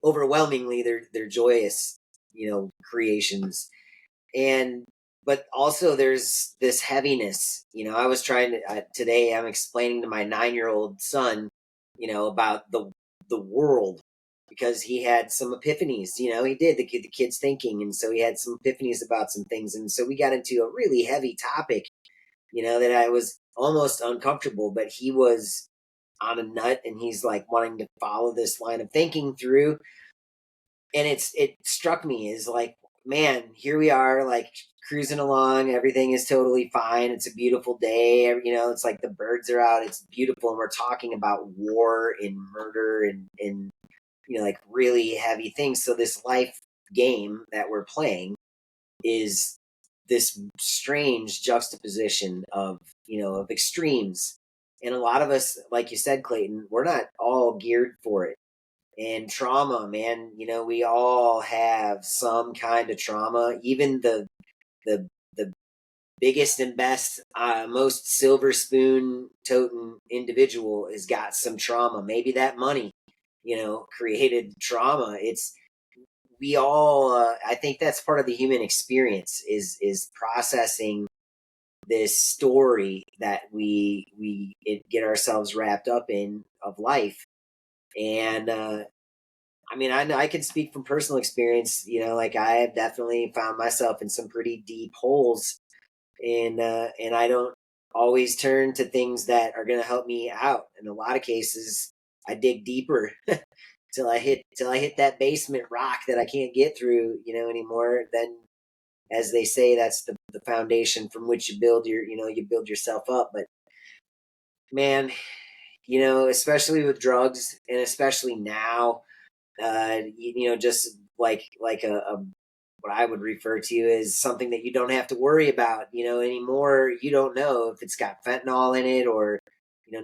overwhelmingly they're joyous, creations. But also there's this heaviness. I was trying to today, I'm explaining to my 9-year-old son, about the world, because he had some epiphanies. He did, the kid's thinking, and so he had some epiphanies about some things, and so we got into a really heavy topic, that I was almost uncomfortable, but he was on a nut, and he's like wanting to follow this line of thinking through, and it struck me as like, man, here we are, like, cruising along, everything is totally fine, it's a beautiful day, it's like the birds are out, it's beautiful, and we're talking about war and murder and like really heavy things. So this life game that we're playing is this strange juxtaposition of, of extremes. And a lot of us, like you said, Clayton, we're not all geared for it. And trauma, man, we all have some kind of trauma. Even the the biggest and best, most silver spoon toting individual has got some trauma. Maybe that money, created trauma. It's we all. I think that's part of the human experience is processing this story that we get ourselves wrapped up in of life. And I mean, I know I can speak from personal experience. Like I have definitely found myself in some pretty deep holes, and I don't always turn to things that are going to help me out. In a lot of cases, I dig deeper till I hit that basement rock that I can't get through, anymore. Then, as they say, that's the foundation from which you build you build yourself up. But man, especially with drugs, and especially now, just like a what I would refer to as something that you don't have to worry about, anymore. You don't know if it's got fentanyl in it, or,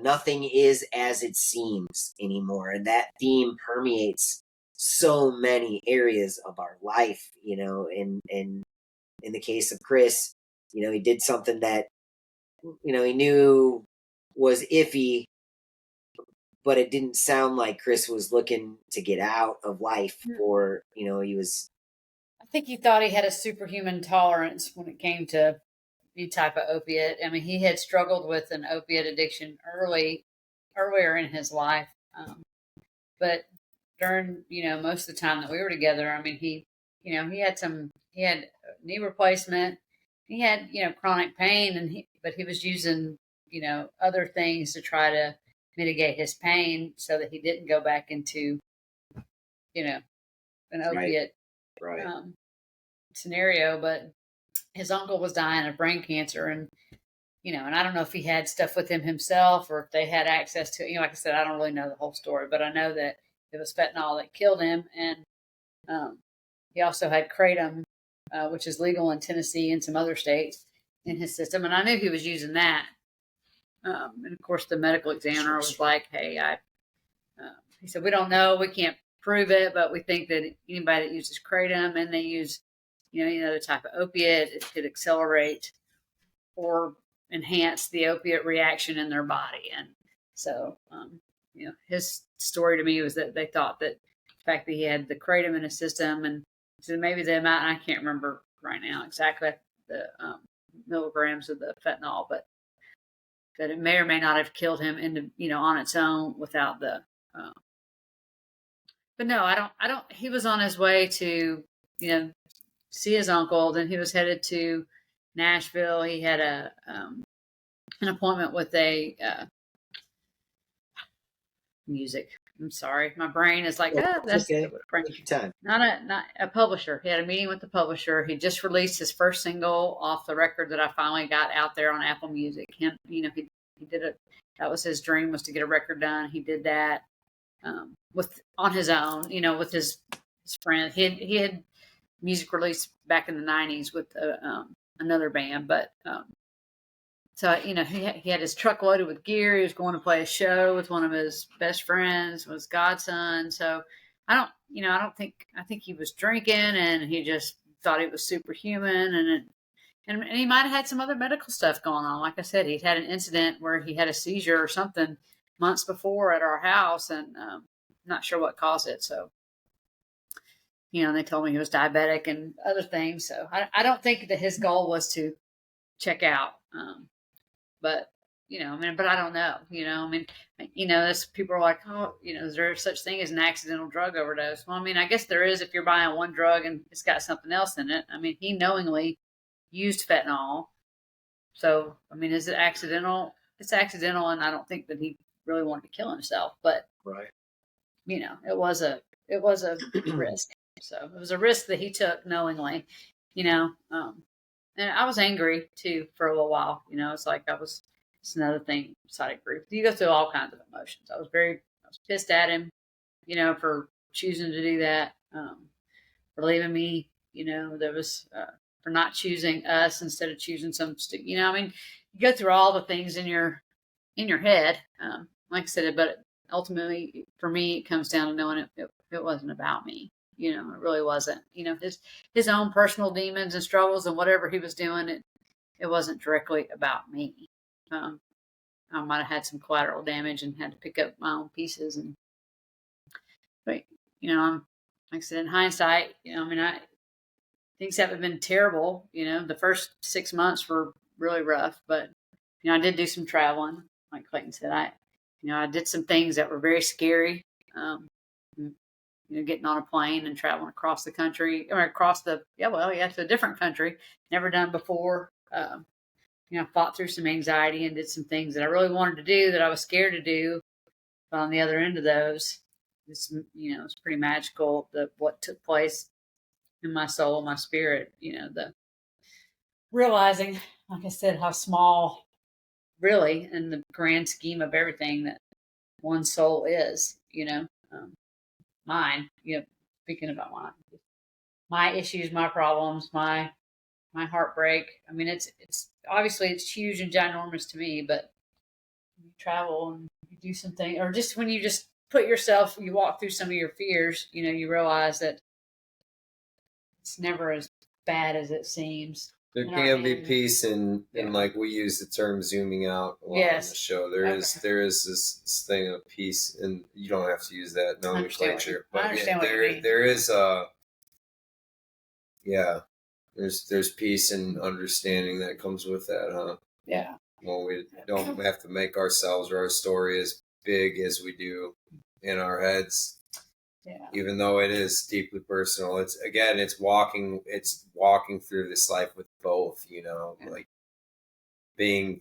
nothing is as it seems anymore. And that theme permeates so many areas of our life, in the case of Chris, he did something that, he knew was iffy, but it didn't sound like Chris was looking to get out of life, or, he was. I think he thought he had a superhuman tolerance when it came to any type of opiate. I mean, he had struggled with an opiate addiction earlier in his life, but during most of the time that we were together, I mean, he had knee replacement, he had chronic pain, but he was using other things to try to mitigate his pain so that he didn't go back into an opiate Right. scenario. But his uncle was dying of brain cancer, and and I don't know if he had stuff with him himself or if they had access to it. Like I said, I don't really know the whole story, but I know that it was fentanyl that killed him, and he also had kratom, which is legal in Tennessee and some other states, in his system, and I knew he was using that. And of course, the medical examiner was like, "Hey, he said, we don't know, we can't prove it, but we think that anybody that uses kratom and they use, any other type of opiate, it could accelerate or enhance the opiate reaction in their body." And so, his story to me was that they thought that the fact that he had the kratom in his system, and so maybe the amount, I can't remember right now exactly the milligrams of the fentanyl, but that it may or may not have killed him on its own without the. But no, I don't. He was on his way to, see his uncle. Then he was headed to Nashville. He had an appointment with a music. I'm sorry, my brain is like, that's okay. Take your time. Not a publisher. He had a meeting with the publisher. He just released his first single off the record that I finally got out there on Apple Music. He did it. That was his dream, was to get a record done. He did that on his own, with his friend. He had music released back in the '90s with another band, but so he had his truck loaded with gear. He was going to play a show with one of his best friends, was godson. So I think he was drinking, and he just thought he was superhuman, and he might have had some other medical stuff going on. Like I said, he'd had an incident where he had a seizure or something months before at our house, and not sure what caused it. So, they told me he was diabetic and other things. So I don't think that his goal was to check out. But, but I don't know, people are like, oh, is there such thing as an accidental drug overdose? Well, I guess there is if you're buying one drug and it's got something else in it. He knowingly used fentanyl. So, is it accidental? It's accidental, and I don't think that he really wanted to kill himself, but right. It was a risk. So it was a risk that he took knowingly, and I was angry too for a little while. It's like it's another thing, side group. You go through all kinds of emotions. I was pissed at him, for choosing to do that. for leaving me. There was for not choosing us instead of choosing some. I mean, you go through all the things in your head, like I said, but ultimately for me, it comes down to knowing it wasn't about me. It really wasn't. His own personal demons and struggles and whatever he was doing, it wasn't directly about me. I might have had some collateral damage and had to pick up my own pieces. But I'm like I said, in hindsight, I mean, things haven't been terrible. The first 6 months were really rough, but I did do some traveling. Like Clayton said, I did some things that were very scary. Getting on a plane and traveling across the country, or to a different country, never done before. I fought through some anxiety and did some things that I really wanted to do that I was scared to do. But on the other end of those, it's pretty magical what took place in my soul, my spirit. The realizing, like I said, how small, really, in the grand scheme of everything, that one soul is. Mine. Speaking about my issues, my problems, my heartbreak. I mean, it's obviously it's huge and ginormous to me, but you travel and you do something, or just when you just you walk through some of your fears, you realize that it's never as bad as it seems. There can be peace in like we use the term zooming out a lot on the show. There is this thing of peace, and you don't have to use that nomenclature. But there is there's peace and understanding that comes with that, huh? Yeah. Well, we don't have to make ourselves or our story as big as we do in our heads. Yeah. Even though it is deeply personal, it's walking through this life with both, like being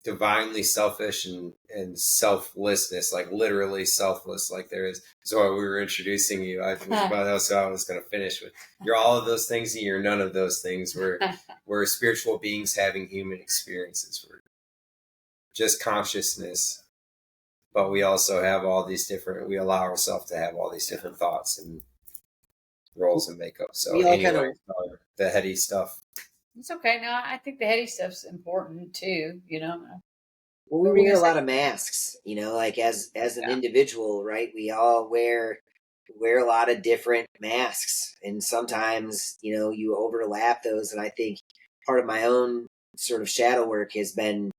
divinely selfish and selflessness, like literally selfless, like there is. So while we were introducing you, I think that's how I was going to finish with. You're all of those things and you're none of those things. We're spiritual beings having human experiences. We're just consciousness. But we also have we allow ourselves to have all these different thoughts and roles and makeup. So the heady stuff. It's okay. No, I think the heady stuff's important too, Well, we wear a lot of masks, like as an individual, right? We all wear a lot of different masks, and sometimes, you overlap those. And I think part of my own sort of shadow work has been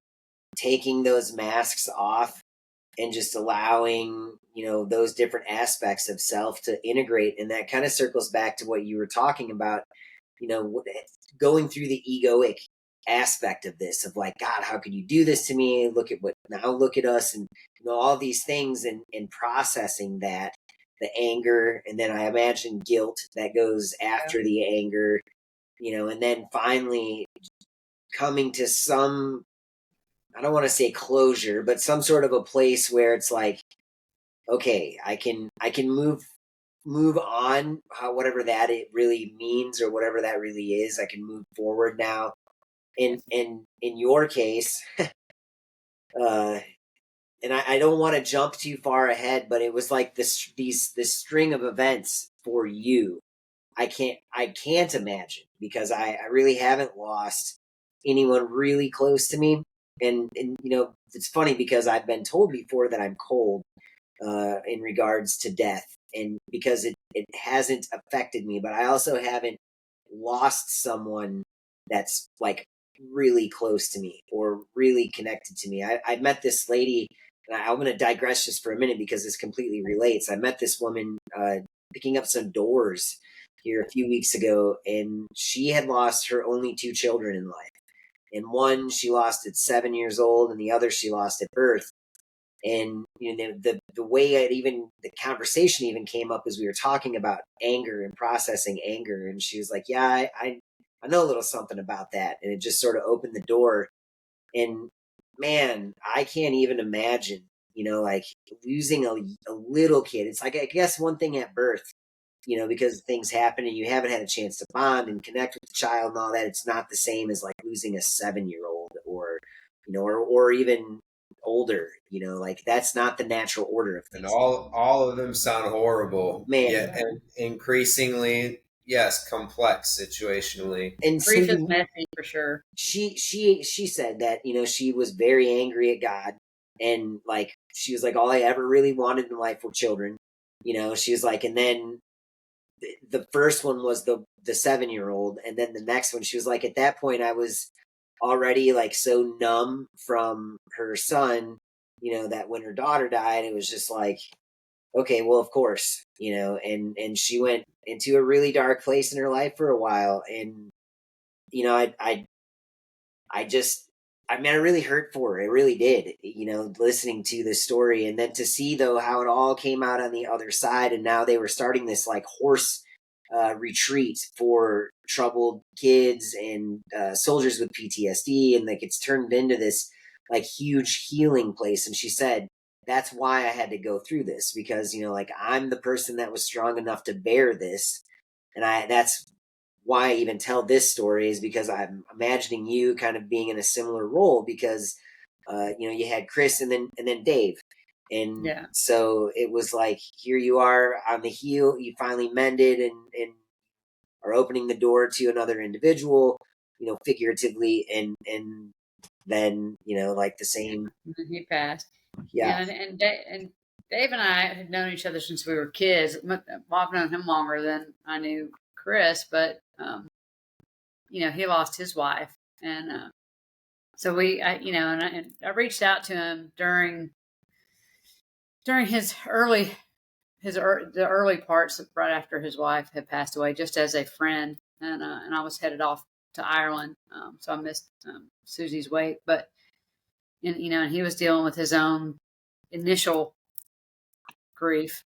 taking those masks off and just allowing, those different aspects of self to integrate. And that kind of circles back to what you were talking about, going through the egoic aspect of this, of like, God, how could you do this to me? Look at us, and all these things, and processing that, the anger, and then I imagine guilt that goes after the anger, and then finally coming to some, I don't want to say closure, but some sort of a place where it's like, okay, I can move on, whatever that it really means or whatever that really is. I can move forward now. In your case, and I don't want to jump too far ahead, but it was like this string of events for you. I can't imagine, because I really haven't lost anyone really close to me. And it's funny because I've been told before that I'm cold in regards to death, and because it hasn't affected me, but I also haven't lost someone that's like really close to me or really connected to me. I met this lady, and I'm going to digress just for a minute because this completely relates. I met this woman picking up some doors here a few weeks ago, and she had lost her only 2 children in life. And one she lost at 7 years old, and the other she lost at birth. And the way the conversation even came up as we were talking about anger and processing anger, and she was like, "Yeah, I know a little something about that," and it just sort of opened the door. And man, I can't even imagine, like losing a little kid. It's like, I guess one thing at birth, because things happen and you haven't had a chance to bond and connect with the child and all that. It's not the same as like losing a 7-year-old or, or even older, like that's not the natural order of And things. all of them sound horrible. Man. Yeah, and increasingly, yes, complex situationally. And so Grief is messy for sure. she said that, she was very angry at God, and like she was like, all I ever really wanted in life were children. She was like, and then the first one was the 7-year-old, and then the next one, she was like, at that point I was already like so numb from her son, that when her daughter died, it was just like, okay, well, of course, and she went into a really dark place in her life for a while. And I just, I mean, I really hurt for her. It really did, listening to this story. And then to see, though, how it all came out on the other side. And now they were starting this like horse retreat for troubled kids and soldiers with PTSD. And like it's turned into this like huge healing place. And she said, that's why I had to go through this, because, like I'm the person that was strong enough to bear this. And that's why I even tell this story, is because I'm imagining you kind of being in a similar role, because you had Chris and then Dave, and Yeah. so it was like, here you are on the heel, you finally mended and are opening the door to another individual, figuratively, and then like the same. He passed. Yeah. And Dave and I had known each other since we were kids. I've known him longer than I knew Chris, but he lost his wife, and so I reached out to him during the early parts right after his wife had passed away, just as a friend, and I was headed off to Ireland, so I missed Susie's wake, but and he was dealing with his own initial grief.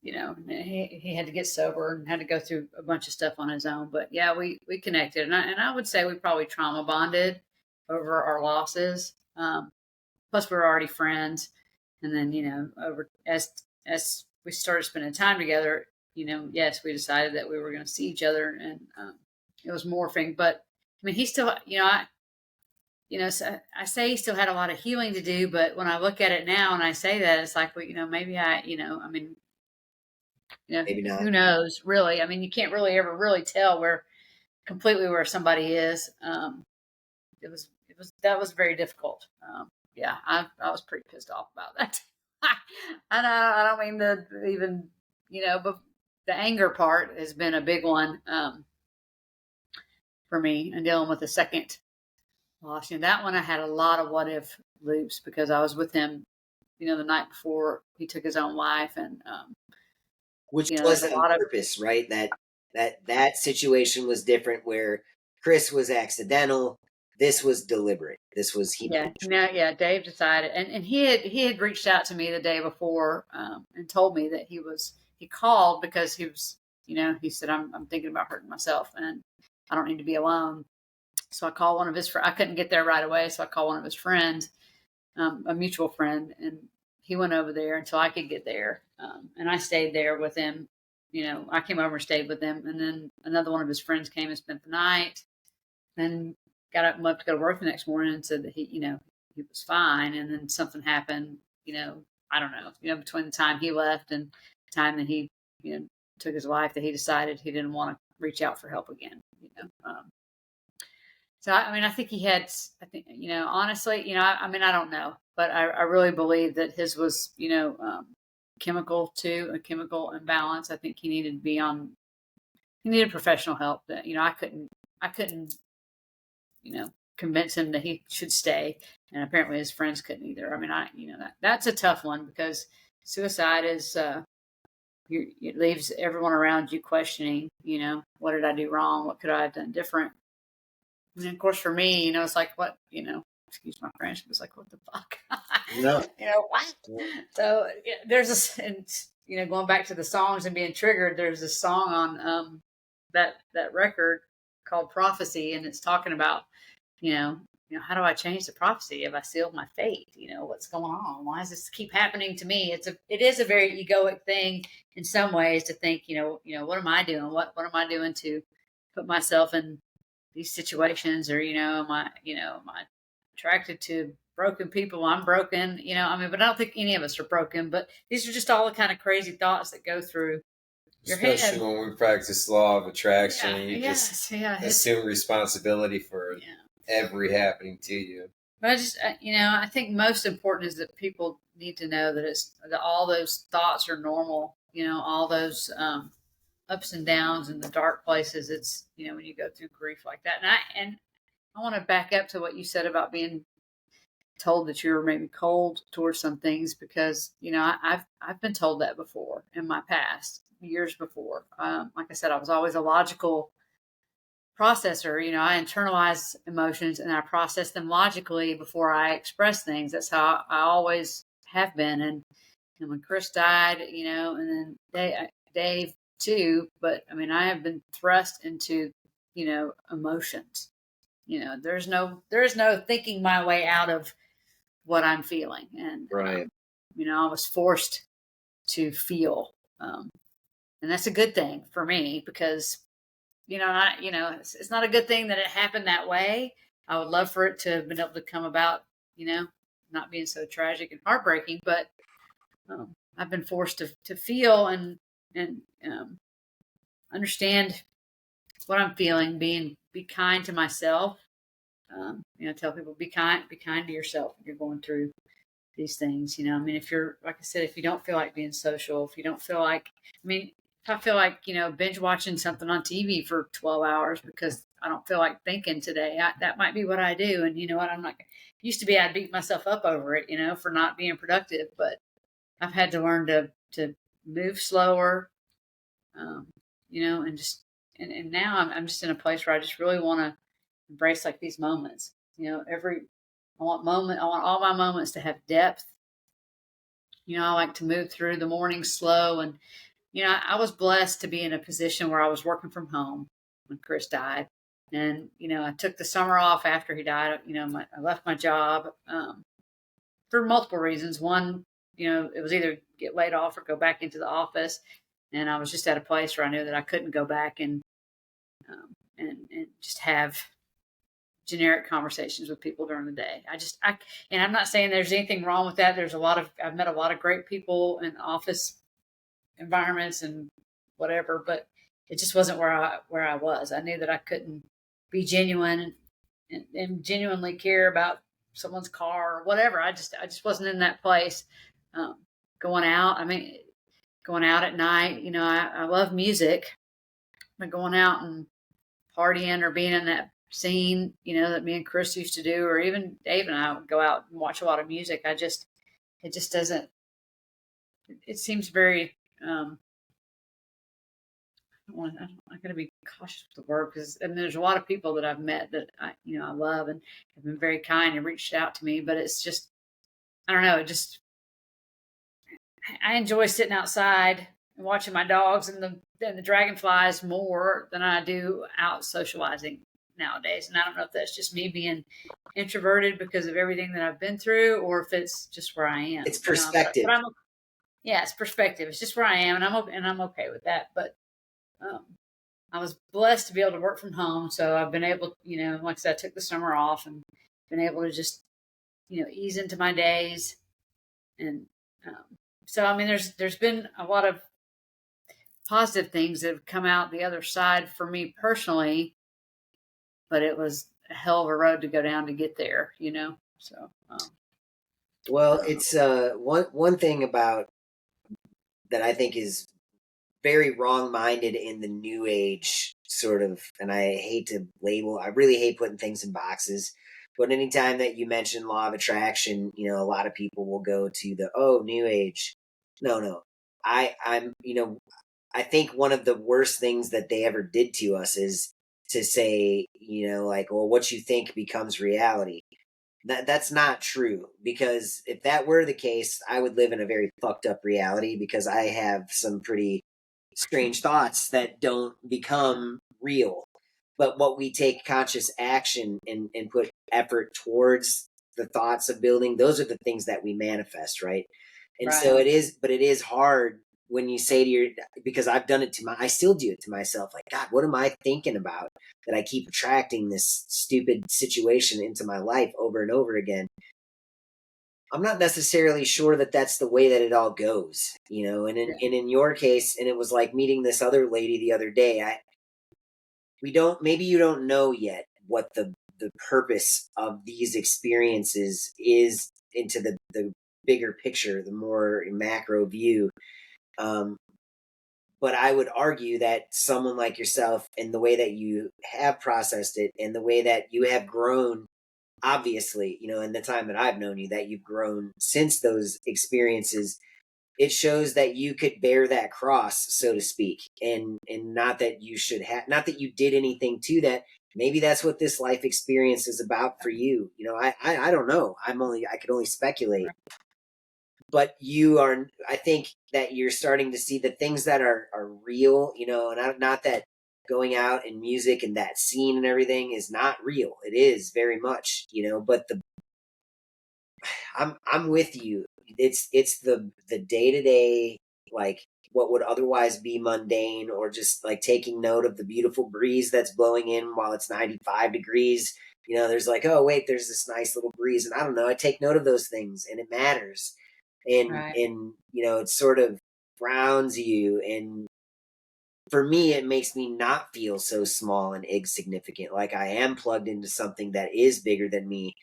He had to get sober and had to go through a bunch of stuff on his own. But yeah, we connected, and I would say we probably trauma bonded over our losses. Plus, we were already friends, and then over as we started spending time together, yes, we decided that we were going to see each other, and it was morphing. But I mean, he still, so I say he still had a lot of healing to do, but when I look at it now and I say that, it's like, well, maybe I mean, Maybe not. who knows, really? I mean, you can't really ever really tell completely where somebody is. That was very difficult. Yeah, I was pretty pissed off about that. I don't mean to even, but the anger part has been a big one for me, and dealing with the second loss. That one I had a lot of what if loops, because I was with him, the night before he took his own life, and which wasn't on purpose, right? That situation was different, where Chris was accidental. This was deliberate. This was Dave decided, and he had reached out to me the day before, and told me that he called because he was, he said, I'm thinking about hurting myself, and I don't need to be alone. So I called one of his friends. I couldn't get there right away, so I called one of his friends, a mutual friend, and he went over there until I could get there, and I stayed there with him. I came over and stayed with him, and then another one of his friends came and spent the night. Then got up and left to go to work the next morning, and said that he was fine, and then something happened. I don't know. Between the time he left and the time that he took his life, that he decided he didn't want to reach out for help again. So, I mean, I think he had, honestly, I mean, I don't know, but I really believe that his was, chemical too, a chemical imbalance. I think he needed professional help. That, I couldn't, convince him that he should stay. And apparently his friends couldn't either. I mean, that's a tough one, because suicide is, it leaves everyone around you questioning, what did I do wrong? What could I have done different? And of course, for me, it's like, what, excuse my French, it was like, what the fuck? No. What? So there's this, and, going back to the songs and being triggered, there's this song on that record called Prophecy, and it's talking about, how do I change the prophecy? Have I sealed my fate? What's going on? Why does this keep happening to me? It is a very egoic thing in some ways to think, what am I doing? What am I doing to put myself in these situations? Or, am I attracted to broken people. I'm broken, but I don't think any of us are broken. But these are just all the kind of crazy thoughts that go through your Especially head. when we practice law of attraction, you just assume responsibility for every happening to you. But I think most important is that people need to know that all those thoughts are normal. All those ups and downs and the dark places. It's when you go through grief like that. And I want to back up to what you said about being told that you're maybe cold towards some things, because I've been told that before in my past, years before. Like I said, I was always a logical processor. I internalize emotions and I process them logically before I express things. That's how I always have been. And when Chris died, and then Dave too. But I have been thrust into emotions. There's no thinking my way out of what I'm feeling. And Right. I was forced to feel, and that's a good thing for me, because it's not a good thing that it happened that way. I would love for it to have been able to come about, not being so tragic and heartbreaking, but I've been forced to feel and understand what I'm feeling, be kind to myself. Tell people, be kind to yourself when you're going through these things. If you're, like I said, if you don't feel like being social, if you don't feel like, if I feel like, binge watching something on TV for 12 hours because I don't feel like thinking today, that might be what I do. And you know what? I'm not, used to be, I'd beat myself up over it, for not being productive, but I've had to learn to move slower, and now I'm just in a place where I just really want to embrace like these moments, I want all my moments to have depth. I like to move through the morning slow. And, I was blessed to be in a position where I was working from home when Chris died. And, I took the summer off after he died. I left my job for multiple reasons. One, it was either get laid off or go back into the office. And I was just at a place where I knew that I couldn't go back and just have generic conversations with people during the day. And I'm not saying there's anything wrong with that. I've met a lot of great people in office environments and whatever, but it just wasn't where I was. I knew that I couldn't be genuine and genuinely care about someone's car or whatever. I just wasn't in that place. Going out at night, I love music, but going out and partying or being in that scene, that me and Chris used to do, or even Dave and I would go out and watch a lot of music. It just doesn't, it seems very, I'm going to be cautious with the word, because there's a lot of people that I've met that I love and have been very kind and reached out to me, but it's just, I don't know. I enjoy sitting outside and watching my dogs and the dragonflies more than I do out socializing nowadays. And I don't know if that's just me being introverted because of everything that I've been through, or if it's just where I am. It's perspective. But it's perspective. It's just where I am, and I'm okay with that. But I was blessed to be able to work from home, so I've been able, like I said, I took the summer off and been able to just, ease into my days. And so there's been a lot of positive things that have come out the other side for me personally, but it was a hell of a road to go down to get there, So, well, it's one thing about that I think is very wrong-minded in the new age sort of, and I really hate putting things in boxes. But anytime that you mention law of attraction, a lot of people will go to the new age. No, I think one of the worst things that they ever did to us is to say, like, well, what you think becomes reality. That's not true, because if that were the case, I would live in a very fucked up reality, because I have some pretty strange thoughts that don't become real. But what we take conscious action and put effort towards the thoughts of building, those are the things that we manifest, right? And Right. So it is hard when you say to because I've done it I still do it to myself. Like, God, what am I thinking about that I keep attracting this stupid situation into my life over and over again? I'm not necessarily sure that that's the way that it all goes, and Yeah. in your case, and it was like meeting this other lady the other day. Maybe you don't know yet what the purpose of these experiences is into the bigger picture, the more macro view. But I would argue that someone like yourself, and the way that you have processed it and the way that you have grown, obviously, in the time that I've known you, that you've grown since those experiences, it shows that you could bear that cross, so to speak, and not that you should have, not that you did anything to that. Maybe that's what this life experience is about for you. I don't know. I could only speculate. But I think that you're starting to see the things that are real, and not that going out and music and that scene and everything is not real. It is very much, but I'm with you. It's the day to day, like what would otherwise be mundane, or just like taking note of the beautiful breeze that's blowing in while it's 95 degrees. There's like, oh wait, there's this nice little breeze, and I don't know. I take note of those things, and it matters, and Right. it sort of grounds you, and for me, it makes me not feel so small and insignificant. Like I am plugged into something that is bigger than me,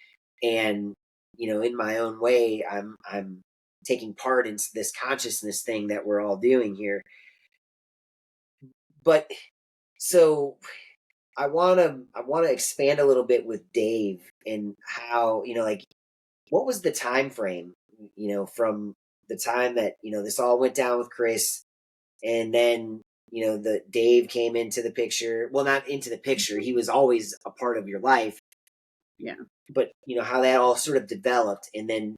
and in my own way, I'm taking part in this consciousness thing that we're all doing here. But so I want to expand a little bit with Dave, and how like what was the time frame, from the time that this all went down with Chris, and then the Dave came into the picture. Well, not into the picture. He was always a part of your life. Yeah. But how that all sort of developed, and then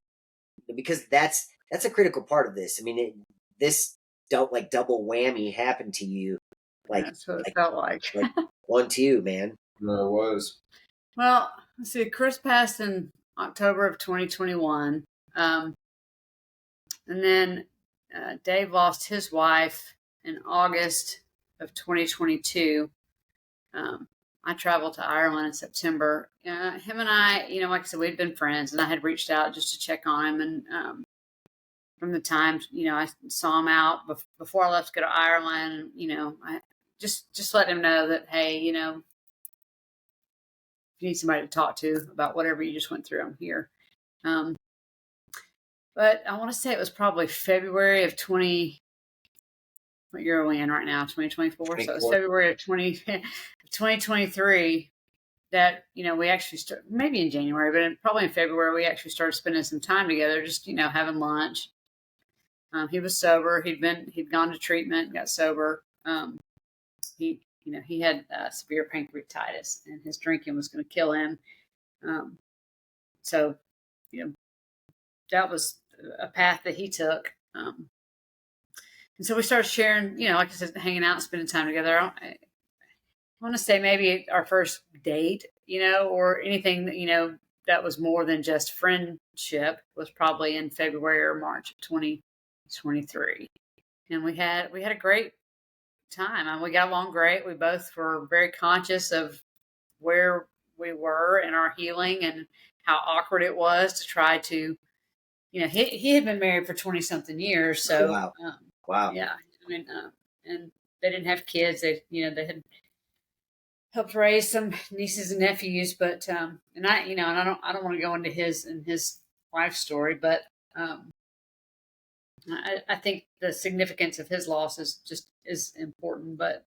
because that's a critical part of this. I mean, this double whammy happened to you, like That's what it like felt like. like 1-2, man. No, it was. Well, let's see. Chris passed in October of 2021. And then Dave lost his wife in August of 2022. I traveled to Ireland in September. Him and I, like I said, we'd been friends, and I had reached out just to check on him. And from the time, I saw him out before I left to go to Ireland, I just let him know that, hey, if you need somebody to talk to about whatever you just went through, I'm here. But I want to say it was probably February of 20. What year are we in right now? 2024. So it's February of 2023 that, we actually started, maybe in January, but probably in February, we actually started spending some time together, just, having lunch. He was sober. He'd gone to treatment, got sober. He had severe pancreatitis, and his drinking was going to kill him. So, that was a path that he took. And so we started sharing, like I said, hanging out and spending time together. I want to say maybe our first date, or anything that, that was more than just friendship, was probably in February or March of 2023. And we had a great time. And we got along great. We both were very conscious of where we were in our healing, and how awkward it was to try to, he had been married for 20 something years. So, Wow. Yeah. I mean, and they didn't have kids. They had helped raise some nieces and nephews, but, and I don't want to go into his wife's story, but, I think the significance of his loss is important, but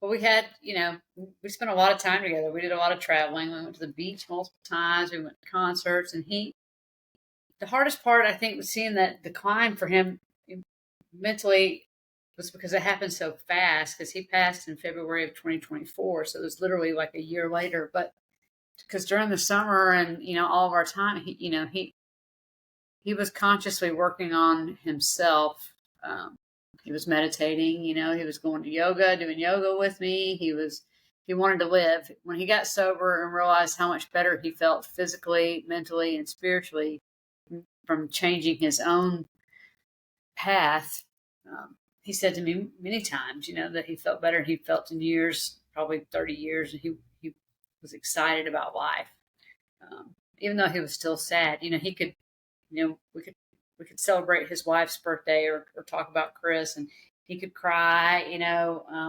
we had, we spent a lot of time together. We did a lot of traveling. We went to the beach multiple times. We went to concerts, and the hardest part, I think, was seeing that decline for him mentally, was because it happened so fast, because he passed in February of 2024. So it was literally like a year later, but because during the summer and, all of our time, he was consciously working on himself. He was meditating, he was going to yoga, doing yoga with me. He wanted to live. When he got sober and realized how much better he felt physically, mentally, and spiritually from changing his own path, he said to me many times, that he felt better than he felt in years, probably 30 years. And he was excited about life. Even though he was still sad, he could we could celebrate his wife's birthday or talk about Chris, and he could cry.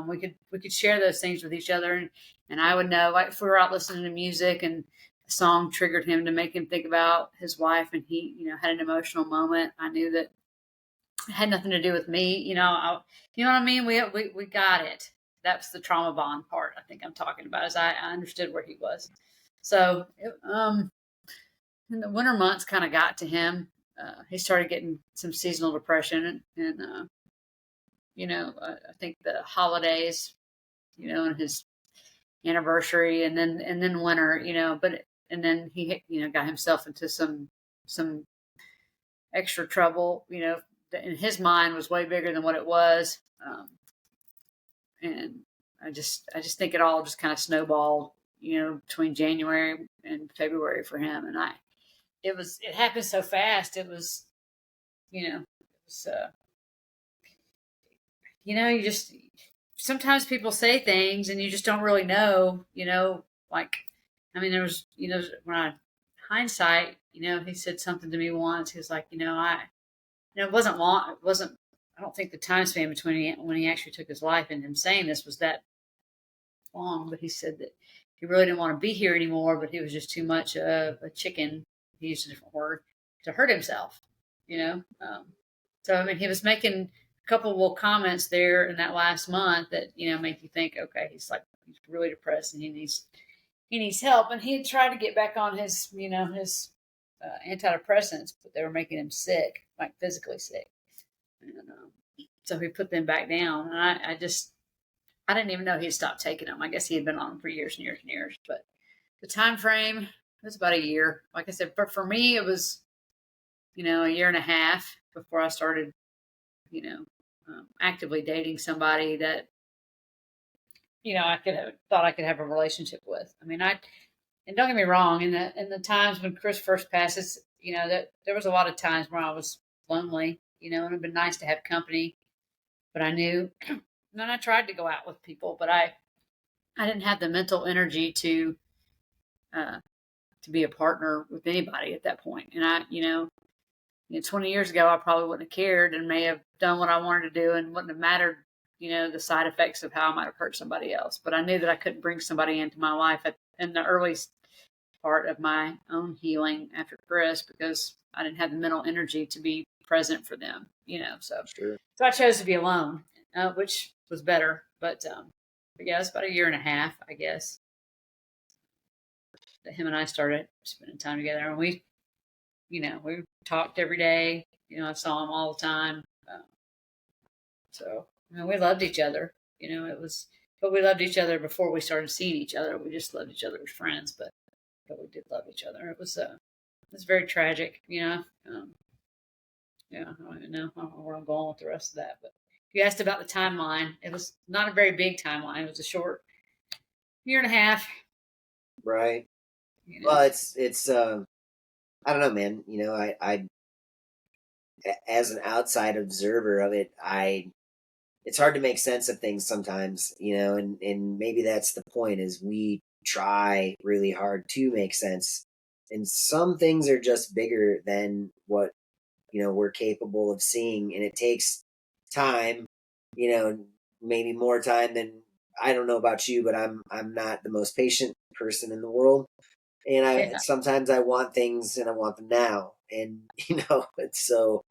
We could share those things with each other, and I would know, like, if we were out listening to music and a song triggered him to make him think about his wife, and he had an emotional moment. I knew that it had nothing to do with me. You know what I mean? We got it. That's the trauma bond part I think I'm talking about. Is I understood where he was. So in the winter months kind of got to him. He started getting some seasonal depression, and I think the holidays, and his anniversary, and then winter, and then he got himself into some extra trouble, that in his mind was way bigger than what it was, and I just think it all just kind of snowballed, between January and February for him, and it happened so fast. It was, it was, you just, sometimes people say things and you just don't really know, like, I mean, there was, when hindsight, he said something to me once. He was like, it wasn't long. It wasn't, I don't think the time span between when he actually took his life and him saying this was that long, but he said that he really didn't want to be here anymore, but he was just too much a chicken. He used a different word, to hurt himself, so, I mean, he was making a couple of little comments there in that last month that, make you think, okay, he's really depressed and he needs help. And he had tried to get back on his antidepressants, but they were making him sick, like physically sick. And, so he put them back down. And I didn't even know he'd stopped taking them. I guess he had been on them for years and years and years. But the time frame, it was about a year. Like I said, but for me, it was, a year and a half before I started, actively dating somebody that, thought I could have a relationship with. I mean, and don't get me wrong, in the times when Chris first passes, that there was a lot of times where I was lonely, and it'd been nice to have company, but I knew, and I tried to go out with people, but I didn't have the mental energy to be a partner with anybody at that point. And 20 years ago, I probably wouldn't have cared and may have done what I wanted to do and wouldn't have mattered, the side effects of how I might have hurt somebody else. But I knew that I couldn't bring somebody into my life in the early part of my own healing after Chris, because I didn't have the mental energy to be present for them, so. Sure. So I chose to be alone, which was better. But yeah, it's about a year and a half, I guess, that him and I started spending time together. And we talked every day. I saw him all the time. So, we loved each other. But we loved each other before we started seeing each other. We just loved each other as friends, but we did love each other. It was very tragic. I don't even know where I'm going with the rest of that. But you asked about the timeline. It was not a very big timeline. It was a short year and a half. Right. Well, it's I don't know, man. I as an outside observer of it, it's hard to make sense of things sometimes, and maybe that's the point, is we try really hard to make sense, and some things are just bigger than what we're capable of seeing, and it takes time, maybe more time than, I don't know about you, but I'm not the most patient person in the world. And sometimes I want things and I want them now. And, so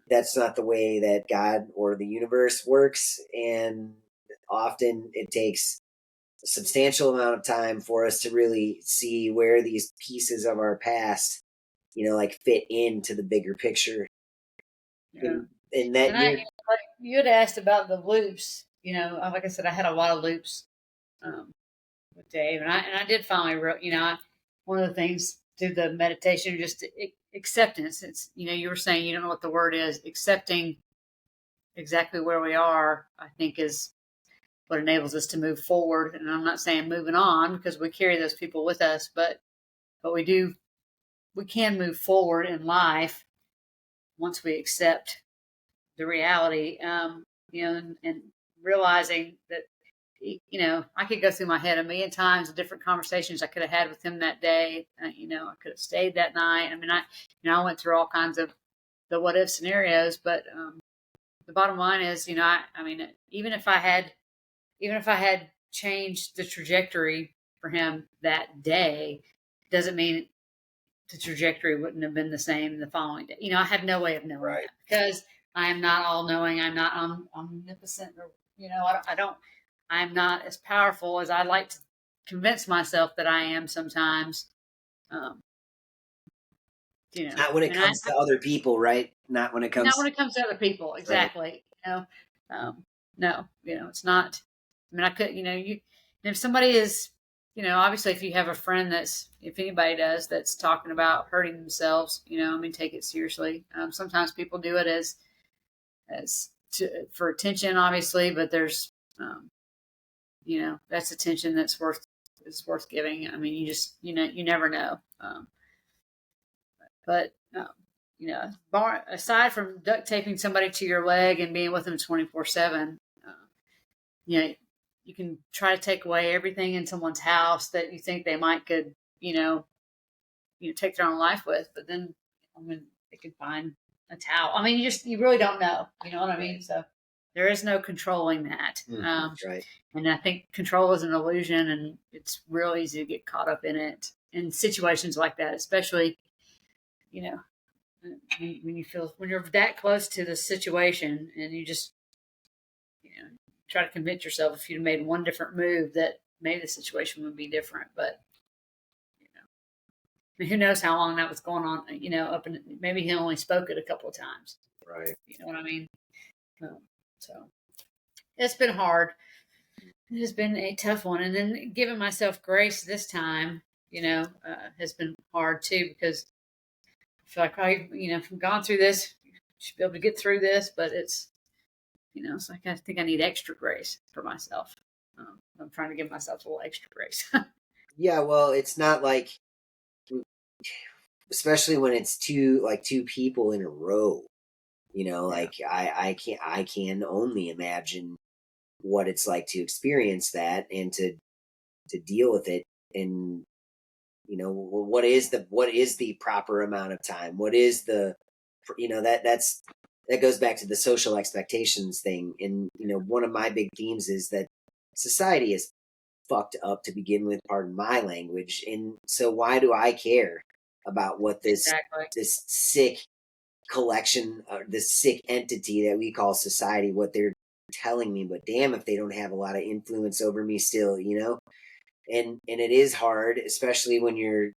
that's not the way that God or the universe works. And often it takes a substantial amount of time for us to really see where these pieces of our past, fit into the bigger picture. Yeah. And that like you had asked about the loops, like I said, I had a lot of loops with Dave, and I did finally, one of the things through the meditation, just acceptance. It's, you were saying you don't know what the word is. Accepting exactly where we are, I think, is what enables us to move forward. And I'm not saying moving on, because we carry those people with us, but we can move forward in life once we accept the reality, and realizing that you know, I could go through my head a million times, the different conversations I could have had with him that day. You know, I could have stayed that night. I mean, I went through all kinds of the what if scenarios, but the bottom line is, you know, I mean, even if I had changed the trajectory for him that day, doesn't mean the trajectory wouldn't have been the same the following day. You know, I have no way of knowing Right. that because I am not all knowing. I'm not omnipotent, or you know, I'm not as powerful as I like to convince myself that I am sometimes. Um, you know, Not when it and comes to other people, right? Not when it not comes. when it comes to other people, Right. exactly. You know, no, you know, it's not. I mean, I could, you know, and if somebody is, you know, obviously, if you have a friend if anybody does, that's talking about hurting themselves, you know, I mean, take it seriously. Sometimes people do it for attention, obviously, but there's, you know, that's attention that's worth giving. I mean, you know, you never know. But you know, aside from duct taping somebody to your leg and being with them 24/7, you know, you can try to take away everything in someone's house that you think they might could, you know, take their own life with. But then, I mean, they could find a towel. I mean, you really don't know. You know what I mean? So there is no controlling that. That's right. And I think control is an illusion, and it's real easy to get caught up in it in situations like that, especially, you know, when you're that close to the situation and you just, you know, try to convince yourself if you'd made one different move that maybe the situation would be different. But, you know, I mean, who knows how long that was going on, you know, maybe he only spoke it a couple of times. Right. You know what I mean? So it's been hard. It has been a tough one. And then giving myself grace this time, you know, has been hard too, because I feel like you know, if I've gone through this, I should be able to get through this, but it's, you know, it's like I think I need extra grace for myself. I'm trying to give myself a little extra grace. Yeah. Well, it's not like, especially when it's two people in a row. You know, Yeah. like I can only imagine what it's like to experience that and to deal with it. And you know, what is the proper amount of time? What is the, you know, that goes back to the social expectations thing. And you know, one of my big themes is that society is fucked up to begin with, pardon my language. And so why do I care about what Exactly. this sick collection, this sick entity that we call society, what they're telling me? But damn if they don't have a lot of influence over me still, you know. And it is hard, especially when you're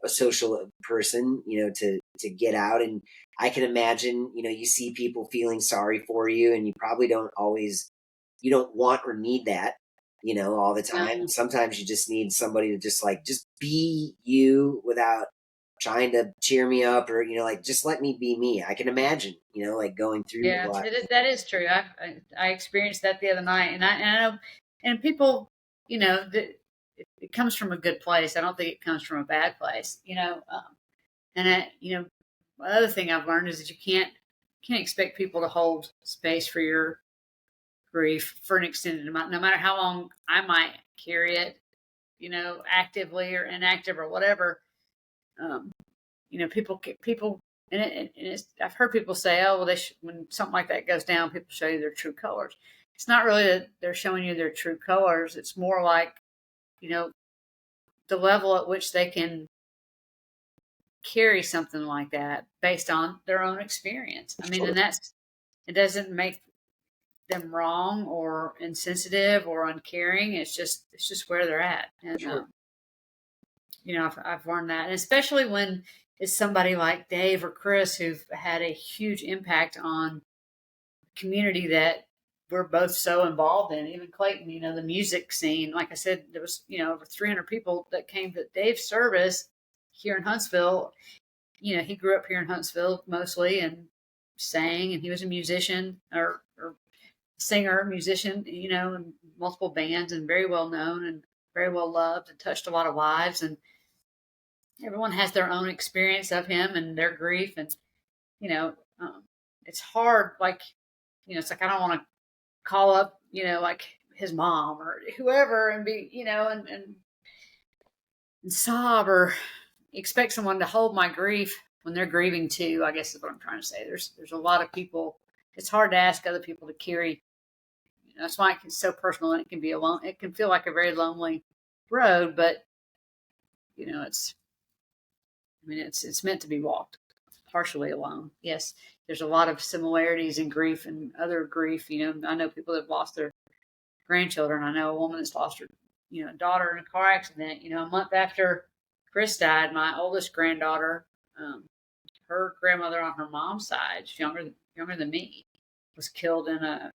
a social person, you know, to get out. And I can imagine, you know, you see people feeling sorry for you, and you probably you don't want or need that, you know, all the time. No. Sometimes you just need somebody to just be you without trying to cheer me up, or you know, like, just let me be me. I can imagine, you know, like going through a Yeah, lot. that is true. I experienced that the other night, and I know, and people, you know, it comes from a good place. I don't think it comes from a bad place, you know. You know, other thing I've learned is that you can't expect people to hold space for your grief for an extended amount, no matter how long I might carry it, you know, actively or inactive or whatever. Um, you know, people, and I've heard people say, oh, well, when something like that goes down, people show you their true colors. It's not really that they're showing you their true colors. It's more like, you know, the level at which they can carry something like that based on their own experience. I mean, Sure. and it doesn't make them wrong or insensitive or uncaring. It's just where they're at. And, Sure. you know, I've learned that, and especially when it's somebody like Dave or Chris who've had a huge impact on the community that we're both so involved in. Even Clayton, you know, the music scene. Like I said, there was, you know, over 300 people that came to Dave's service here in Huntsville. You know, he grew up here in Huntsville mostly and sang, and he was a musician or singer, musician, you know, in multiple bands, and very well known and very well loved, and touched a lot of lives. And everyone has their own experience of him and their grief. And, you know, it's hard. Like, you know, it's like, I don't want to call up, you know, like his mom or whoever and be, and sob or expect someone to hold my grief when they're grieving too, I guess is what I'm trying to say. There's a lot of people. It's hard to ask other people to carry. That's why it's so personal, and it can be alone. It can feel like a very lonely road, but it's meant to be walked partially alone. Yes, there's a lot of similarities in grief and other grief. I know people that have lost their grandchildren. I know a woman that's lost her, daughter in a car accident. A month after Chris died, my oldest granddaughter, her grandmother on her mom's side, she's younger than me, was killed in a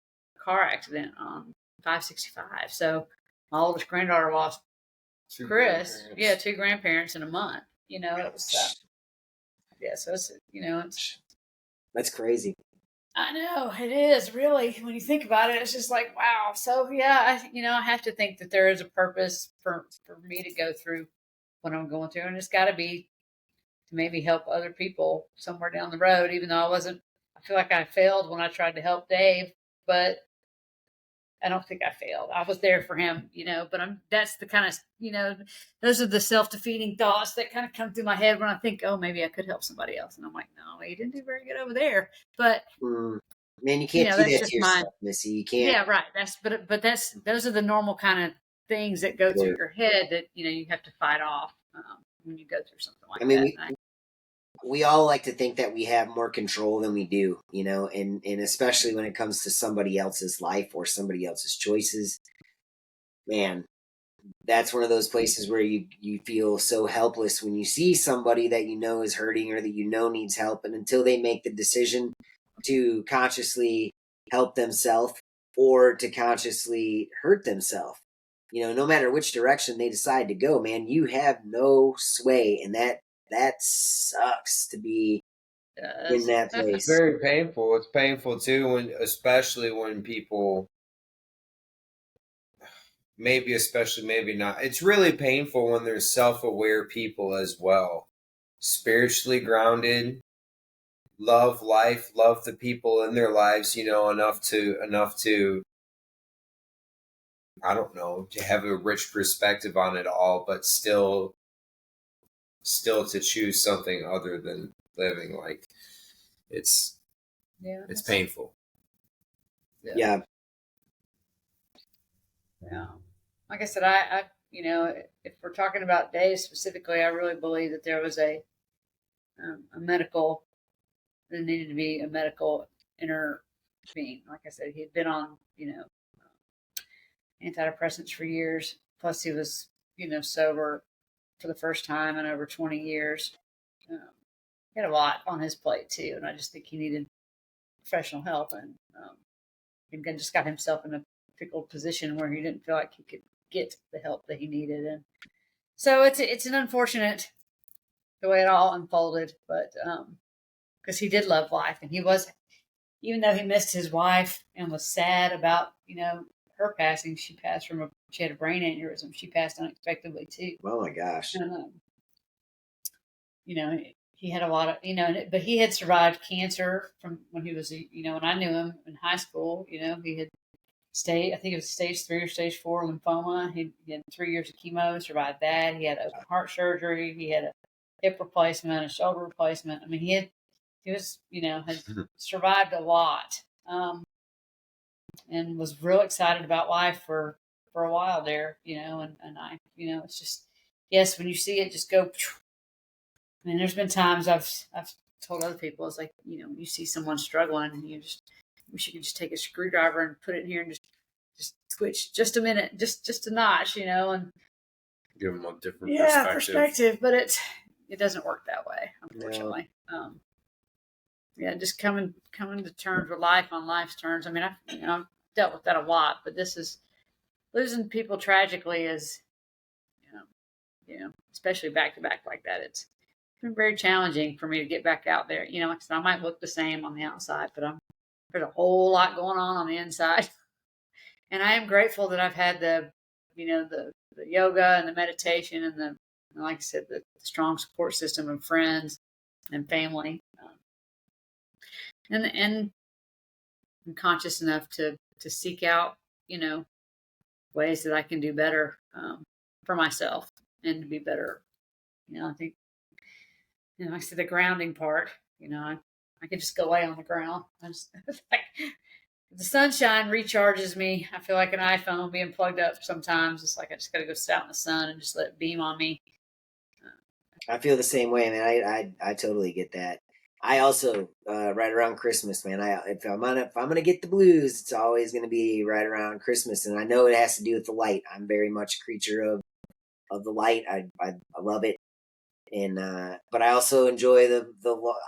car accident on 565. So my oldest granddaughter lost Chris. Yeah, two grandparents in a month. It was. So it's. That's crazy. I know it is really when you think about it. It's just like wow. So yeah, I have to think that there is a purpose for me to go through what I'm going through, and it's got to be to maybe help other people somewhere down the road. Even though I feel like I failed when I tried to help Dave, but I don't think I failed. I was there for him, but that's the kind of, those are the self-defeating thoughts that kind of come through my head when I think, oh, maybe I could help somebody else. And I'm like, no, you didn't do very good over there. But man, you can't do that to yourself, Missy. You can't. Yeah, right. Those are the normal kind of things that go through your head that, you have to fight off when you go through something like that. We all like to think that we have more control than we do, and especially when it comes to somebody else's life or somebody else's choices. Man, that's one of those places where you feel so helpless when you see somebody that is hurting or that needs help, and until they make the decision to consciously help themselves or to consciously hurt themselves, no matter which direction they decide to go, man, you have no sway, and that sucks to be in that place. It's very painful. It's painful too, especially when people, especially maybe not. It's really painful when there's self-aware people as well, spiritually grounded, love life, love the people in their lives, enough to I don't know, to have a rich perspective on it all, but still to choose something other than living. Like it's painful. Yeah. Like I said, I if we're talking about Dave specifically, I really believe that there was there needed to be a medical intervene. Like I said, he had been on, antidepressants for years. Plus he was, sober for the first time in over 20 years. He had a lot on his plate too, and I just think he needed professional help, and just got himself in a difficult position where he didn't feel like he could get the help that he needed, and so it's an unfortunate the way it all unfolded, but because he did love life, and he was, even though he missed his wife and was sad about her passing. She had a brain aneurysm. She passed unexpectedly too. Oh my gosh. And, he had a lot of, but he had survived cancer from when he was, when I knew him in high school. He had I think it was stage 3 or stage 4 lymphoma. He had 3 years of chemo, survived that. He had open heart surgery. He had a hip replacement, a shoulder replacement. I mean, he had survived a lot. And was real excited about life for a while there, and I, it's just, yes, when you see it just go, I mean, there's been times I've told other people, it's like, when you see someone struggling and you just wish you could just take a screwdriver and put it in here and just switch just a minute, just a notch, and give them a different perspective, but it doesn't work that way, unfortunately. No. Just coming to terms with life on life's terms. I mean, I've dealt with that a lot, but this is losing people tragically is, especially back to back like that. It's been very challenging for me to get back out there. Like I said, I might look the same on the outside, but there's a whole lot going on the inside. And I am grateful that I've had the yoga and the meditation and like I said, the strong support system of friends and family. And I'm conscious enough to seek out, ways that I can do better for myself and to be better. I think, like I said, the grounding part, I could just go lay on the ground. I just, like, the sunshine recharges me. I feel like an iPhone being plugged up sometimes. It's like I just got to go sit out in the sun and just let it beam on me. I feel the same way, man. I totally get that. I also right around Christmas, man. If I'm gonna get the blues, it's always gonna be right around Christmas, and I know it has to do with the light. I'm very much a creature of the light. I love it, and but I also enjoy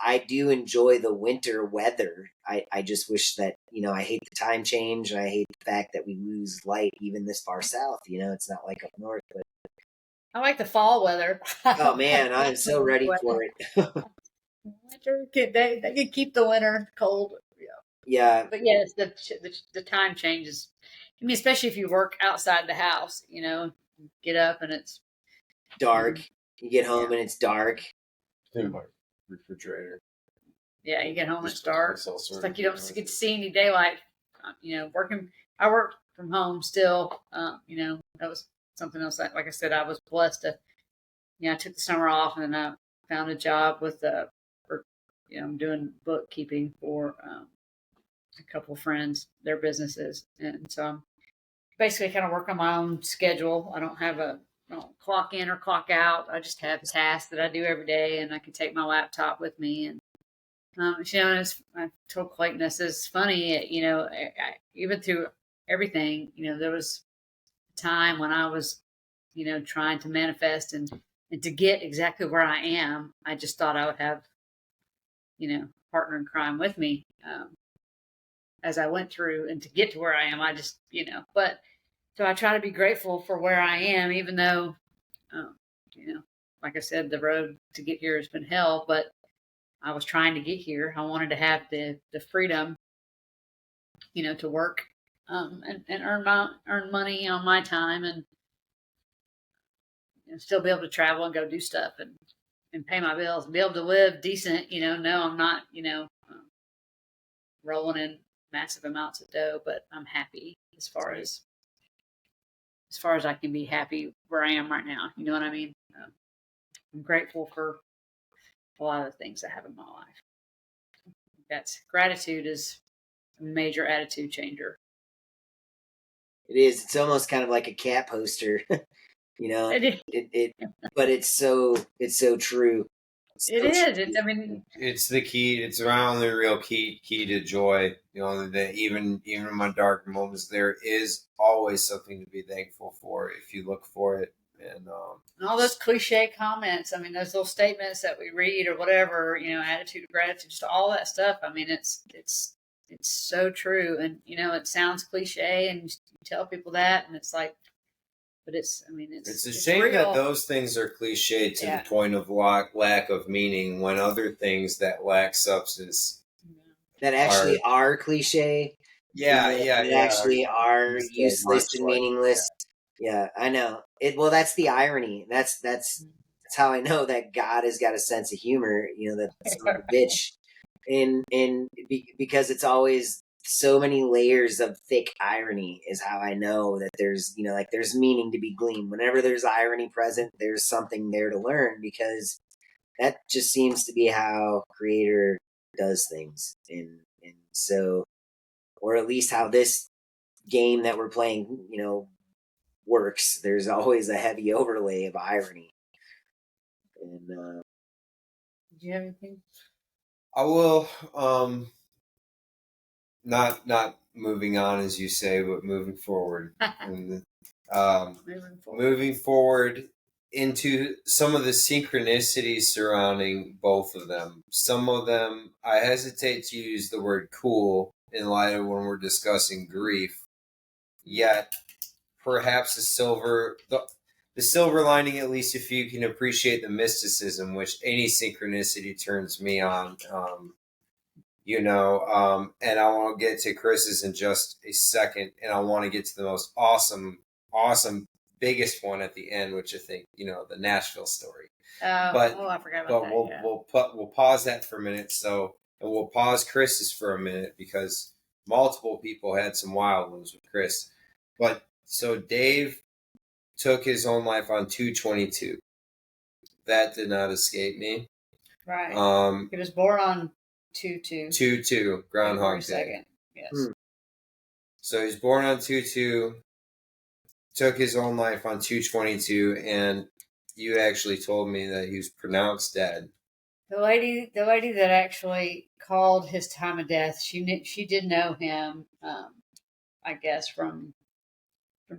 I do enjoy the winter weather. I just wish that I hate the time change, and I hate the fact that we lose light even this far south. It's not like up north, but I like the fall weather. oh man, I'm so ready for it. Winter, they can keep the winter cold. Yeah, but yes, the time changes. I mean, especially if you work outside the house, get up and it's dark. You get home and it's dark. In my refrigerator. Yeah, you get home and it's dark. It's like you don't get to see any daylight. I work from home still. That was something else. Like I said, I was blessed to. I took the summer off and then I found a job with I'm doing bookkeeping for a couple of friends, their businesses, and so I'm basically kind of work on my own schedule. I don't clock in or clock out. I just have tasks that I do every day, and I can take my laptop with me. And I told Clayton, this is funny. Even through everything, there was a time when I was, trying to manifest and to get exactly where I am. I just thought I would have, partner in crime with me as I went through, and to get to where I am. I just, but so I try to be grateful for where I am, even though, like I said, the road to get here has been hell, but I was trying to get here. I wanted to have the freedom, to work, and earn money on my time, and still be able to travel and go do stuff and pay my bills, and be able to live decent. No, I'm not, rolling in massive amounts of dough, but I'm happy as far as I can be happy where I am right now. You know what I mean? I'm grateful for a lot of the things I have in my life. Gratitude is a major attitude changer. It is. It's almost kind of like a cat poster, It but it's so true. It is. It's the key. It's around the real key to joy. That even in my dark moments, there is always something to be thankful for if you look for it. And all those cliche comments. Those little statements that we read or whatever. Attitude of gratitude, just all that stuff. It's so true. And it sounds cliche, and you tell people that, and it's like. But it's a shame real. that those things are cliche to the point of lack of meaning, when other things that lack substance that actually are cliche. Actually are useless and meaningless. Yeah, I know it. Well, that's the irony. That's how I know that God has got a sense of humor. That son of a bitch, because it's always so many layers of thick irony is how I know that there's there's meaning to be gleaned. Whenever there's irony present, there's something there to learn, because that just seems to be how Creator does things. And so, or at least how this game that we're playing, works. There's always a heavy overlay of irony. And do you have anything? I will not moving on, as you say, but moving forward. And, moving forward into some of the synchronicities surrounding both of them. Some of them, I hesitate to use the word cool in light of when we're discussing grief. Yet, perhaps the silver lining, at least if you can appreciate the mysticism, which any synchronicity turns me on. And I want to get to Chris's in just a second, and I want to get to the most awesome, biggest one at the end, which I think, the Nashville story. I forgot about that. We'll pause that for a minute. And we'll pause Chris's for a minute, because multiple people had some wild ones with Chris. But So Dave took his own life on 2/22. That did not escape me. Right. He was born on 2/2. 2/2, Groundhog Day. 2nd. Yes. So he's born on 2/2, took his own life on 2/22, and you actually told me that he was pronounced dead. The lady that actually called his time of death, she did know him, I guess from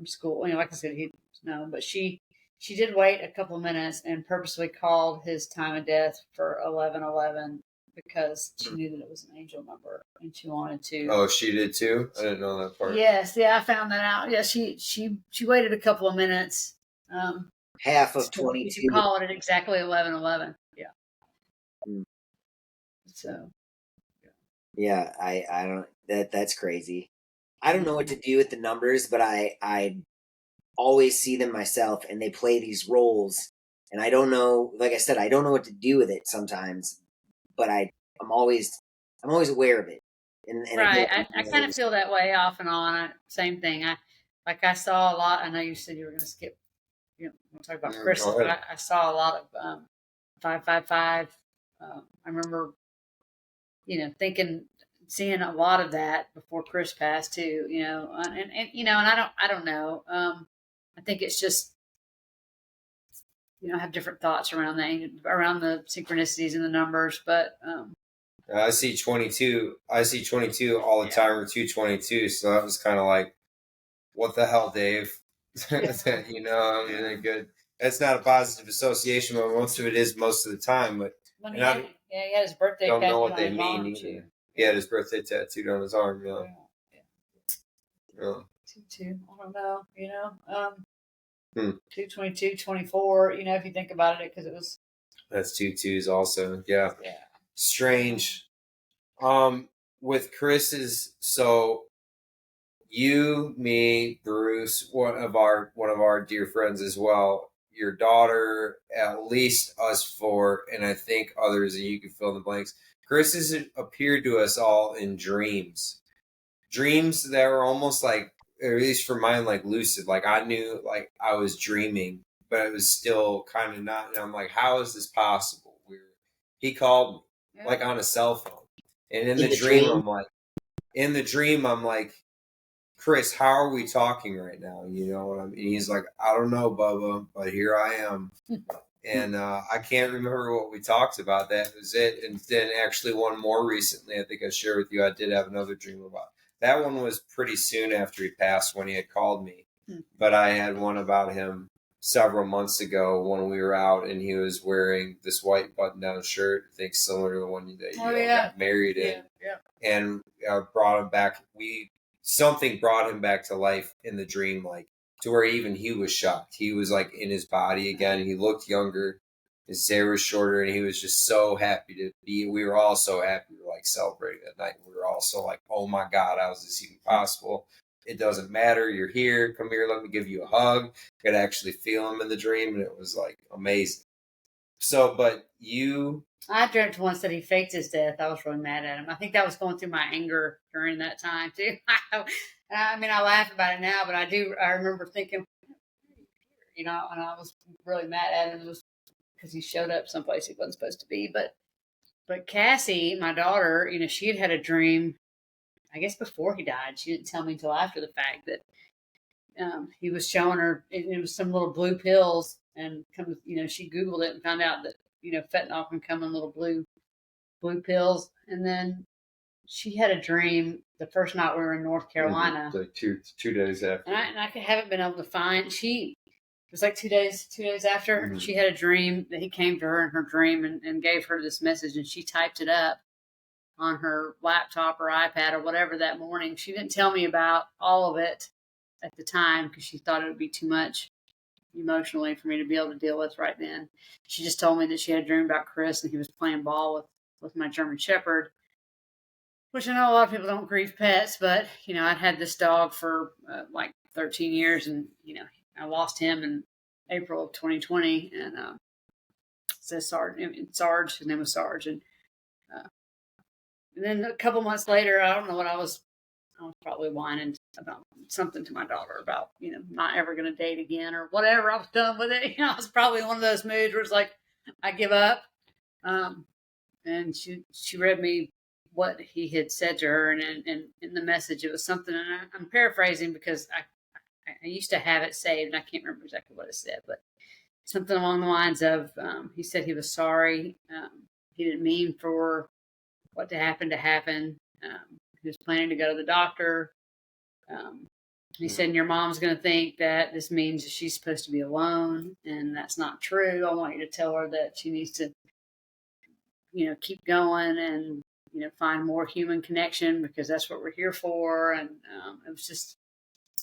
school. Like I said, he no, but she did wait a couple of minutes and purposely called his time of death for 11:11 because she knew that it was an angel number and she wanted to. Oh, she did too? I didn't know that part. Yes, yeah, I found that out. Yeah, she waited a couple of minutes. Half of 22. You call it at exactly 11:11. Yeah. So. Yeah, I don't. That's crazy. I don't know what to do with the numbers, but I always see them myself, and they play these roles, and I don't know. Like I said, I don't know what to do with it sometimes, but I'm always aware of it. And right, I kind of feel that way off and on. Same thing. I saw a lot. I know you said you were going to skip. We'll talk about Christmas, but I saw a lot of 555. I remember, seeing a lot of that before Chris passed too. And I don't know. I think it's just I have different thoughts around the synchronicities and the numbers, but. I see 22. I see 22 all the time, or 2/22. So that was kind of like, what the hell, Dave? Good. That's not a positive association, but most of it is most of the time. But he had his birthday. Don't know what they mean either. He had his birthday tattooed on his arm. Yeah. 2/2. I don't know. 2/22, 24. If you think about it, because it was. That's 2/2s also. Yeah. Yeah. Strange. With Chris's, so you, me, Bruce, one of our dear friends as well, your daughter, at least us four, and I think others, and you can fill in the blanks. Chris has appeared to us all in dreams that were almost like, or at least for mine, like lucid. Like I knew, like I was dreaming, but it was still kind of not. And I'm like, how is this possible? He called me like on a cell phone. And in the dream, I'm like, Chris, how are we talking right now? You know what I mean? He's like, I don't know, Bubba, but here I am. And I can't remember what we talked about. That was it. And then actually one more recently, I think I shared with you, I did have another dream about. That one was pretty soon after he passed when he had called me. But I had one about him several months ago when we were out and he was wearing this white button-down shirt, I think similar to the one that you got married in. Yeah. And brought him back. Something brought him back to life in the dream, like to where even he was shocked. He was like in his body again, and he looked younger. His hair was shorter, and he was just so happy to be. We were all so happy to like celebrate that night. We were all so like, oh my God, how is this even possible? It doesn't matter. You're here. Come here. Let me give you a hug. I could actually feel him in the dream, and it was like amazing. So, but I dreamt once that he faked his death. I was really mad at him. I think that was going through my anger during that time too. I mean, I laugh about it now, but I remember thinking, and I was really mad at him because he showed up someplace he wasn't supposed to be. But Cassie, my daughter, she had a dream, I guess before he died. She didn't tell me until after the fact that he was showing her, it was some little blue pills, and she Googled it and found out that fentanyl can come in little blue pills. And then she had a dream the first night we were in North Carolina, like two days after, and I haven't been able to find. It was like 2 days after she had a dream that he came to her in her dream and gave her this message, and she typed it up on her laptop or iPad or whatever that morning. She didn't tell me about all of it at the time because she thought it would be too much emotionally for me to be able to deal with right then. She just told me that she had a dream about Chris and he was playing ball with my German Shepherd, which I know a lot of people don't grieve pets, but I'd had this dog for like 13 years, and I lost him in April of 2020, and Sarge, his name was Sarge, and then a couple months later, I don't know what I was was probably whining about something to my daughter about, not ever going to date again or whatever. I was done with it. I was probably one of those moods where it's like, I give up. And she read me what he had said to her, and in the message, it was something, and I'm paraphrasing because I used to have it saved, and I can't remember exactly what it said, but something along the lines of, he said he was sorry. He didn't mean for what to happen. He was planning to go to the doctor. He said, your mom's going to think that this means she's supposed to be alone, and that's not true. I want you to tell her that she needs to, keep going and, find more human connection, because that's what we're here for. And it was just,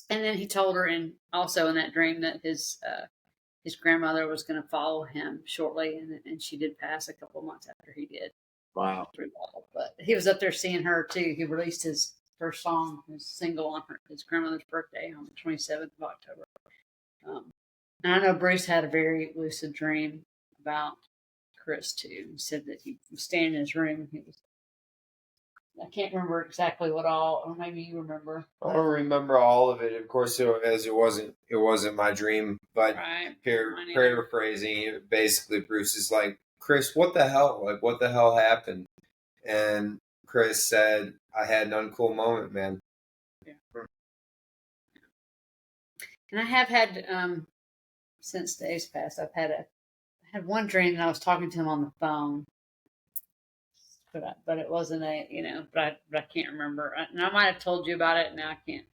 and then he told her, and also in that dream, that his grandmother was going to follow him shortly, and she did pass a couple of months after he did. Wow. But he was up there seeing her too. He released his first song, his single, on his grandmother's birthday on the 27th of October. And I know Bruce had a very lucid dream about Chris too. He said that he was standing in his room. I can't remember exactly what all, or maybe you remember. I don't remember all of it. Of course, it wasn't my dream. But right. Paraphrasing, basically, Bruce is like, Chris, what the hell? Like, what the hell happened? And Chris said, I had an uncool moment, man. Yeah. And I have had, since days past, I had one dream that I was talking to him on the phone. But it wasn't but I can't remember. And I might have told you about it. Now I can't.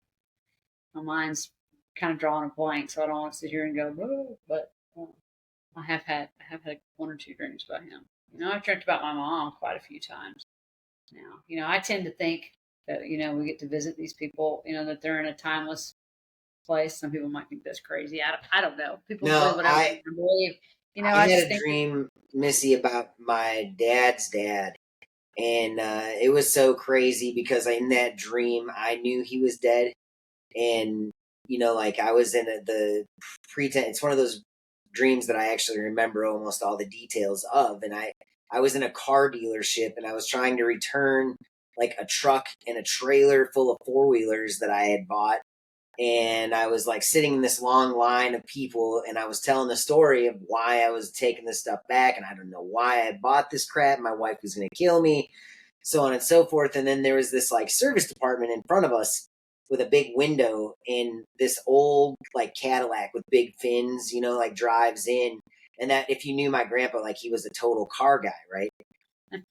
My mind's kind of drawing a blank, so I don't want to sit here and go, whoa. But I have had one or two dreams about him. I've dreamt about my mom quite a few times now. I tend to think that, we get to visit these people, that they're in a timeless place. Some people might think that's crazy. I don't know. People believe whatever they believe. I had a dream, Missy, about my dad's dad. And it was so crazy because in that dream, I knew he was dead. And, I was in the pretend. It's one of those dreams that I actually remember almost all the details of. And I was in a car dealership, and I was trying to return like a truck and a trailer full of four-wheelers that I had bought. And I was like sitting in this long line of people, and I was telling the story of why I was taking this stuff back, and I don't know why I bought this crap. My wife was going to kill me, so on and so forth. And then there was this like service department in front of us with a big window, and this old like Cadillac with big fins, like drives in. And that, if you knew my grandpa, like he was a total car guy, right?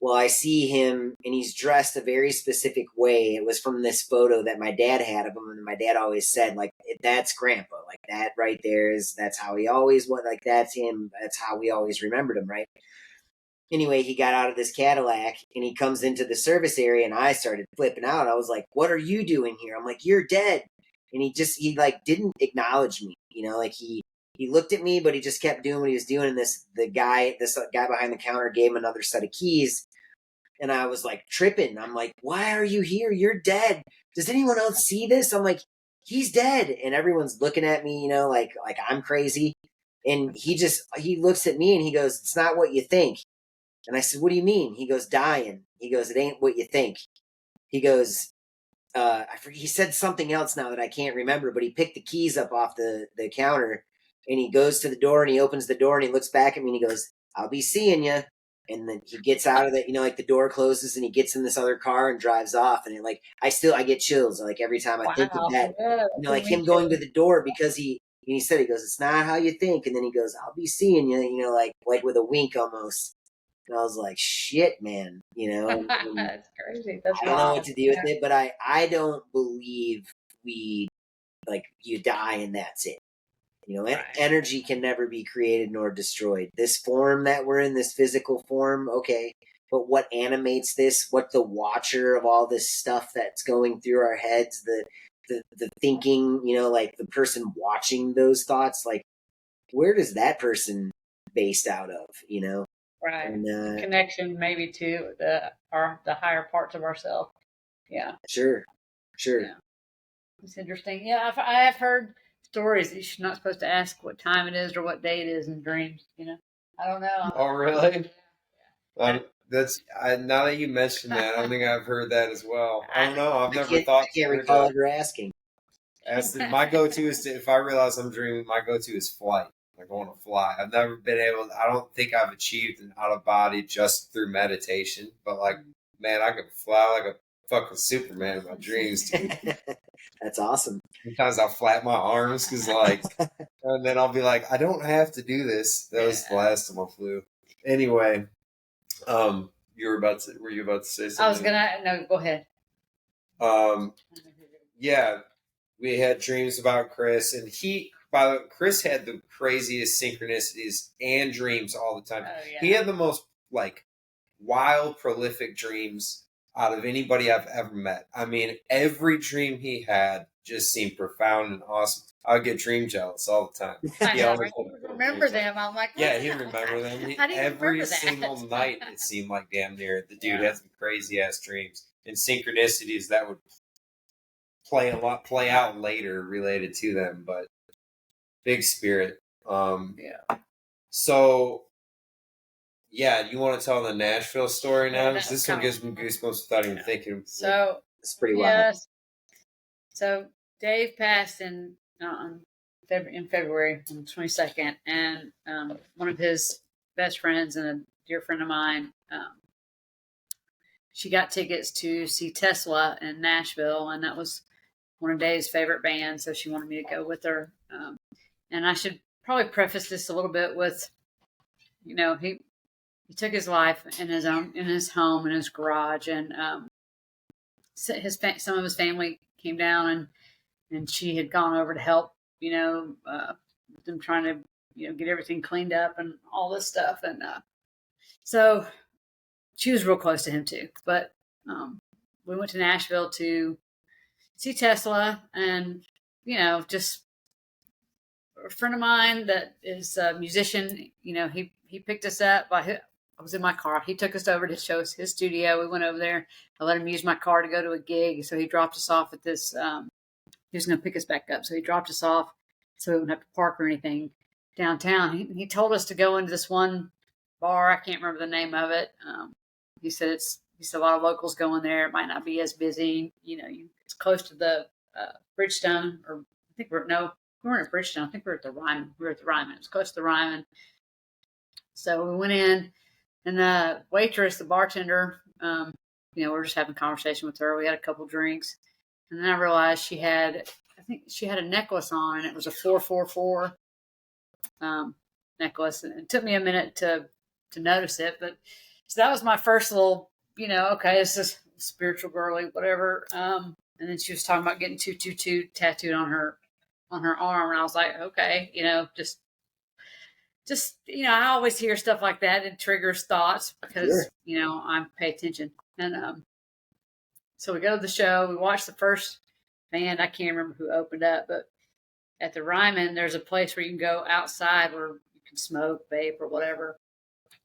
Well, I see him, and he's dressed a very specific way. It was from this photo that my dad had of him, and my dad always said, like, that's Grandpa. Like, that right there that's how he always was. Like, that's him. That's how we always remembered him, right? Anyway, he got out of this Cadillac, and he comes into the service area, and I started flipping out. I was like, what are you doing here? I'm like, you're dead. And he like, didn't acknowledge me, like he looked at me, but he just kept doing what he was doing. And this guy behind the counter gave him another set of keys. And I was like tripping. I'm like, why are you here? You're dead. Does anyone else see this? I'm like, he's dead. And everyone's looking at me, like I'm crazy. And he looks at me and he goes, it's not what you think. And I said, what do you mean? He goes, dying. He goes, it ain't what you think. He goes, he said something else now that I can't remember, but he picked the keys up off the counter. And he goes to the door, and he opens the door, and he looks back at me, and he goes, I'll be seeing you. And then he gets out of it, like the door closes, and he gets in this other car and drives off. And I get chills like every time I think of that. Like him going to the door, because he said, he goes, it's not how you think. And then he goes, I'll be seeing you, like with a wink almost. And I was like, shit, man, And that's crazy. That's I don't know what to do with it, but I don't believe you die and that's it. Right. Energy can never be created nor destroyed. This form that we're in, this physical form, okay. But what animates this, what the watcher of all this stuff that's going through our heads, the thinking, like the person watching those thoughts, like where does that person based out of, Right. And, connection maybe to the higher parts of ourselves. Yeah. Sure. Yeah. It's interesting. Yeah, I have heard stories that you're not supposed to ask what time it is or what day it is in dreams. I don't know. Oh, really? Now that you mentioned that, I don't think I've heard that as well. I don't know. I've never I can't recall ever asking. My go-to is if I realize I'm dreaming, my go-to is flight. Like I want to fly. I've never been able. I don't think I've achieved an out of body just through meditation. But like, man, I could fly like a fucking Superman in my dreams, dude. That's awesome. Sometimes I'll flap my arms because like, and then I'll be like, I don't have to do this. That was the last time I flew. Anyway, were you about to say something? I was no, go ahead. Yeah, we had dreams about Chris, and Chris had the craziest synchronicities and dreams all the time. Oh, yeah. He had the most like wild, prolific dreams out of anybody I've ever met. I mean, every dream he had just seemed profound and awesome. I would get dream jealous all the time. I remember them. I'm like, yeah, he remember them. Every single night, it seemed like damn near the dude had some crazy ass dreams and synchronicities that would play out later related to them, but big spirit. So yeah, you want to tell the Nashville story now? Because this one gives me goosebumps without even thinking. So it's pretty wild. So Dave passed in February on the 22nd, and one of his best friends and a dear friend of mine, she got tickets to see Tesla in Nashville, and that was one of Dave's favorite bands, so she wanted me to go with her. And I should probably preface this a little bit with, he took his life in his home, in his garage, and some of his family came down, and she had gone over to help, them trying to, get everything cleaned up and all this stuff, and so she was real close to him too. But we went to Nashville to see Tesla, and just a friend of mine that is a musician. He picked us up. I was in my car. He took us over to show us his studio. We went over there. I let him use my car to go to a gig. So he dropped us off at this. He was going to pick us back up. So he dropped us off so we wouldn't have to park or anything downtown. He told us to go into this one bar. I can't remember the name of it. He said a lot of locals go in there. It might not be as busy. It's close to the Bridgestone, or I think we weren't at Bridgestone. I think we were at the Ryman. We were at the Ryman. It was close to the Ryman. So we went in, and the waitress, the bartender, we were just having a conversation with her. We had a couple drinks, and then I realized she had a necklace on, and it was a 444 necklace. And it took me a minute to notice it, but so that was my first little, okay, this is spiritual girly, whatever. And then she was talking about getting 222 tattooed on her arm, and I was like, okay, just I always hear stuff like that. It triggers thoughts because I pay attention. And so we go to the show. We watch the first band. I can't remember who opened up, but at the Ryman, there's a place where you can go outside where you can smoke, vape, or whatever.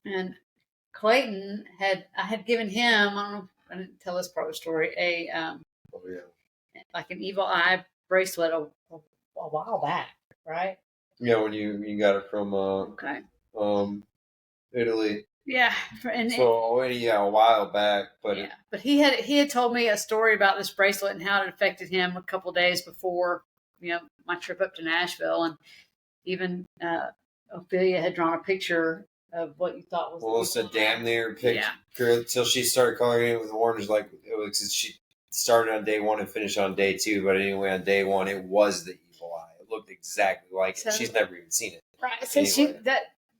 And Clayton I had given him, I didn't tell this part of the story, like an evil eye bracelet a while back, right? Yeah, when you got it from Italy. Yeah, a while back, but but he had told me a story about this bracelet and how it affected him a couple days before my trip up to Nashville, and even Ophelia had drawn a picture of what you thought was. Well, it's a damn near picture until she started coloring it with orange, like it was. She started on day 1 and finished on day 2, but anyway, on day 1 it was the evil eye. It looked exactly like it. She's never even seen it. Right. So anyway.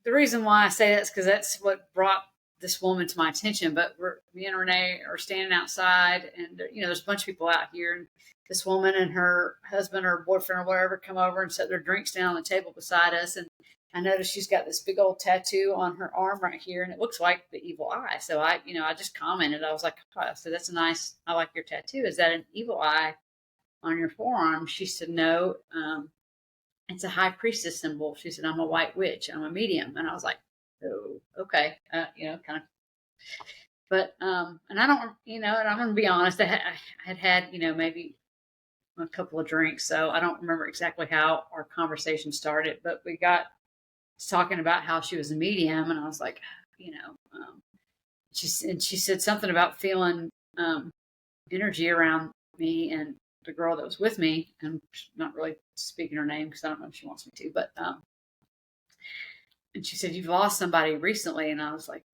The reason why I say that is because that's what brought this woman to my attention. But me and Renee are standing outside, and there's a bunch of people out here, and this woman and her husband or boyfriend or whatever come over and set their drinks down on the table beside us, and I noticed she's got this big old tattoo on her arm right here, and it looks like the evil eye. So I just commented. I was like, oh, so that's nice. I like your tattoo. Is that an evil eye on your forearm? She said, no. It's a high priestess symbol. She said, I'm a white witch. I'm a medium. And I was like, oh, okay. Kind of. But, and I don't, and I'm going to be honest, I had, maybe a couple of drinks. So I don't remember exactly how our conversation started, but we got talking about how she was a medium. And I was like, She said something about feeling energy around me and the girl that was with me, and not really speaking her name because I don't know if she wants me to, but and she said, "You've lost somebody recently," and I was like,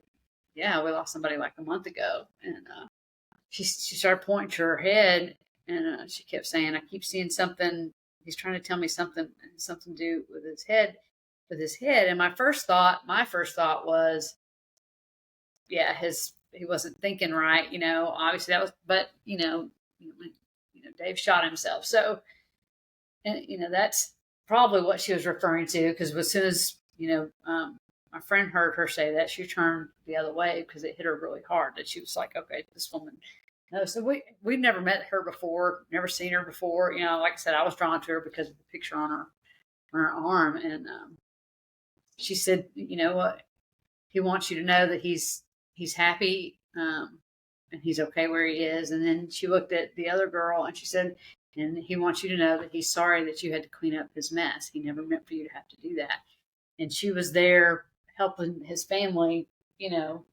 "Yeah, we lost somebody like a month ago." And she started pointing to her head, and she kept saying, "I keep seeing something. He's trying to tell me something to do with his head, And my first thought was, yeah, he wasn't thinking right. Obviously that was, but Dave shot himself. So, and that's probably what she was referring to, because as soon as my friend heard her say that, she turned the other way because it hit her really hard. That she was like, okay, this woman. No, so we've never met her before, never seen her before. Like I said, I was drawn to her because of the picture on her arm, and she said, "You know what? He wants you to know that he's happy, and he's okay where he is." And then she looked at the other girl and she said, "And he wants you to know that he's sorry that you had to clean up his mess. He never meant for you to have to do that." And she was there helping his family, and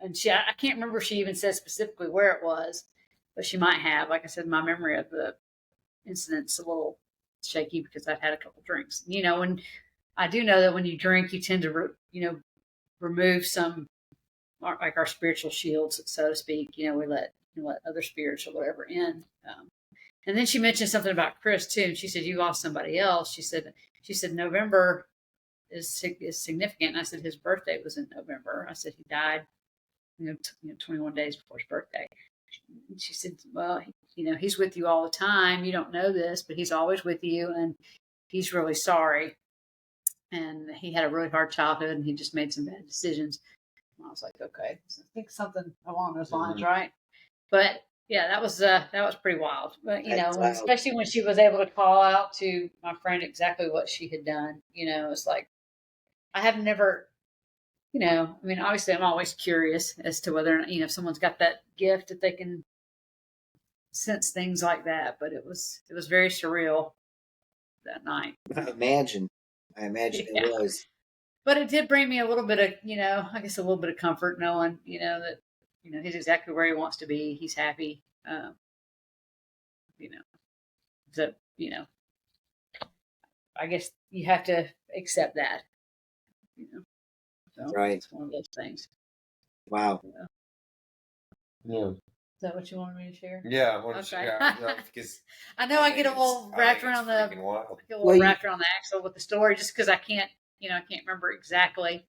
I can't remember if she even said specifically where it was, but she might have. Like I said, my memory of the incident's a little shaky because I've had a couple drinks, and I do know that when you drink, you tend to, remove some, like our spiritual shields, so to speak. We let other spirits or whatever in. And then she mentioned something about Chris too. And she said, "You lost somebody else." She said November is significant. And I said his birthday was in November. I said he died, 21 days before his birthday. And she said, "Well, he's with you all the time. You don't know this, but he's always with you, and he's really sorry. And he had a really hard childhood, and he just made some bad decisions." And I was like, okay, so I think something along those lines, right? But yeah, that was pretty wild. But especially when she was able to call out to my friend exactly what she had done. It's like I have never, obviously I'm always curious as to whether or not, if someone's got that gift that they can sense things like that. But it was very surreal that night. I imagine it was. But it did bring me a little bit of, I guess a little bit of comfort knowing, that, he's exactly where he wants to be. He's happy. So, I guess you have to accept that, So Right. It's one of those things. Wow. Yeah. Is that what you wanted me to share? Yeah. Okay. Because I know I get a little wrapped around the axle with the story just because I can't remember exactly.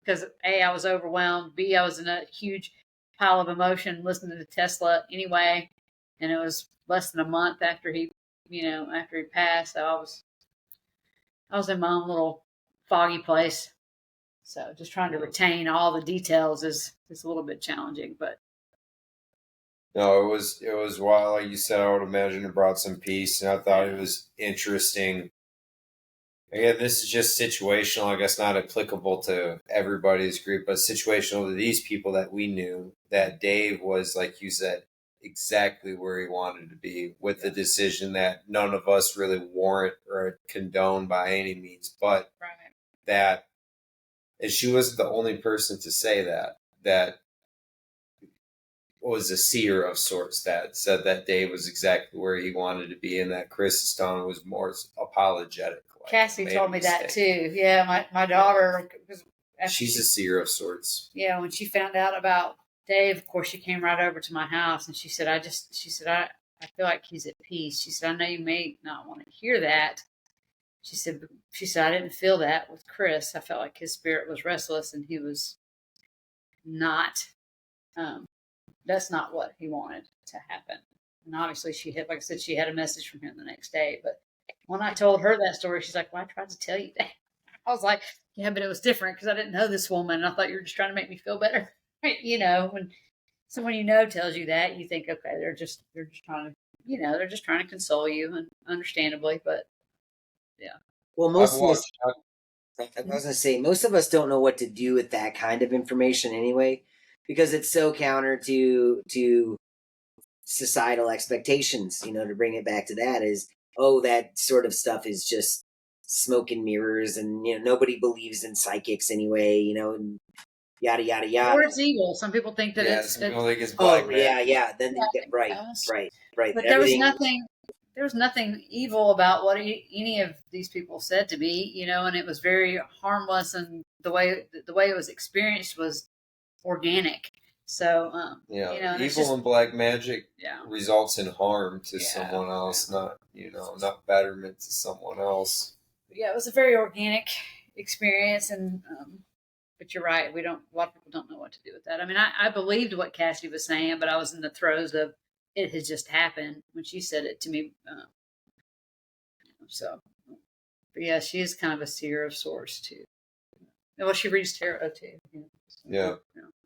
Because A, I was overwhelmed. B, I was in a huge pile of emotion listening to Tesla anyway, and it was less than a month after he passed. So I was in my own little foggy place. So just trying to retain all the details is a little bit challenging, but. No, it was wild. Like you said, I would imagine it brought some peace, and I thought it was interesting. Again, this is just situational. I guess not applicable to everybody's group, but situational to these people that we knew. That Dave was, like you said, exactly where he wanted to be, with the decision that none of us really warrant or condone by any means, but that, and she wasn't the only person to say that was a seer of sorts that said that Dave was exactly where he wanted to be, and that Chris Stone was more apologetic. Cassie told me that too. Yeah, my daughter. She's a seer of sorts. Yeah, when she found out about Dave, of course, she came right over to my house and she said, I feel like he's at peace. She said, I know you may not want to hear that. She said, I didn't feel that with Chris. I felt like his spirit was restless and he was not, that's not what he wanted to happen. And obviously like I said, she had a message from him the next day. But when I told her that story, she's like, well, I tried to tell you that. I was like, yeah, but it was different because I didn't know this woman. And I thought you were just trying to make me feel better. When someone tells you that, you think, okay, they're just trying to, they're just trying to console you, and understandably, but yeah. Well, I was going to say, most of us don't know what to do with that kind of information anyway, because it's so counter to societal expectations. To bring it back to that is, that sort of stuff is just smoke and mirrors, and nobody believes in psychics anyway. And yada yada Or yada. it's evil. Some people think that Yeah, it's some people think it's black Oh magic. yeah. Then right. But there was Everything. nothing evil about what any of these people said to me, and it was very harmless, and the way it was experienced was organic. So, Yeah, and it's evil just and black magic yeah, results in harm to yeah, someone else, not not betterment to someone else. yeah. It was a very organic experience, and but you're right. A lot of people don't know what to do with that. I mean, I believed what Cassie was saying, but I was in the throes of it had just happened when she said it to me. So, but yeah, she is kind of a seer of sorts too. Well, she reads tarot too. Yeah.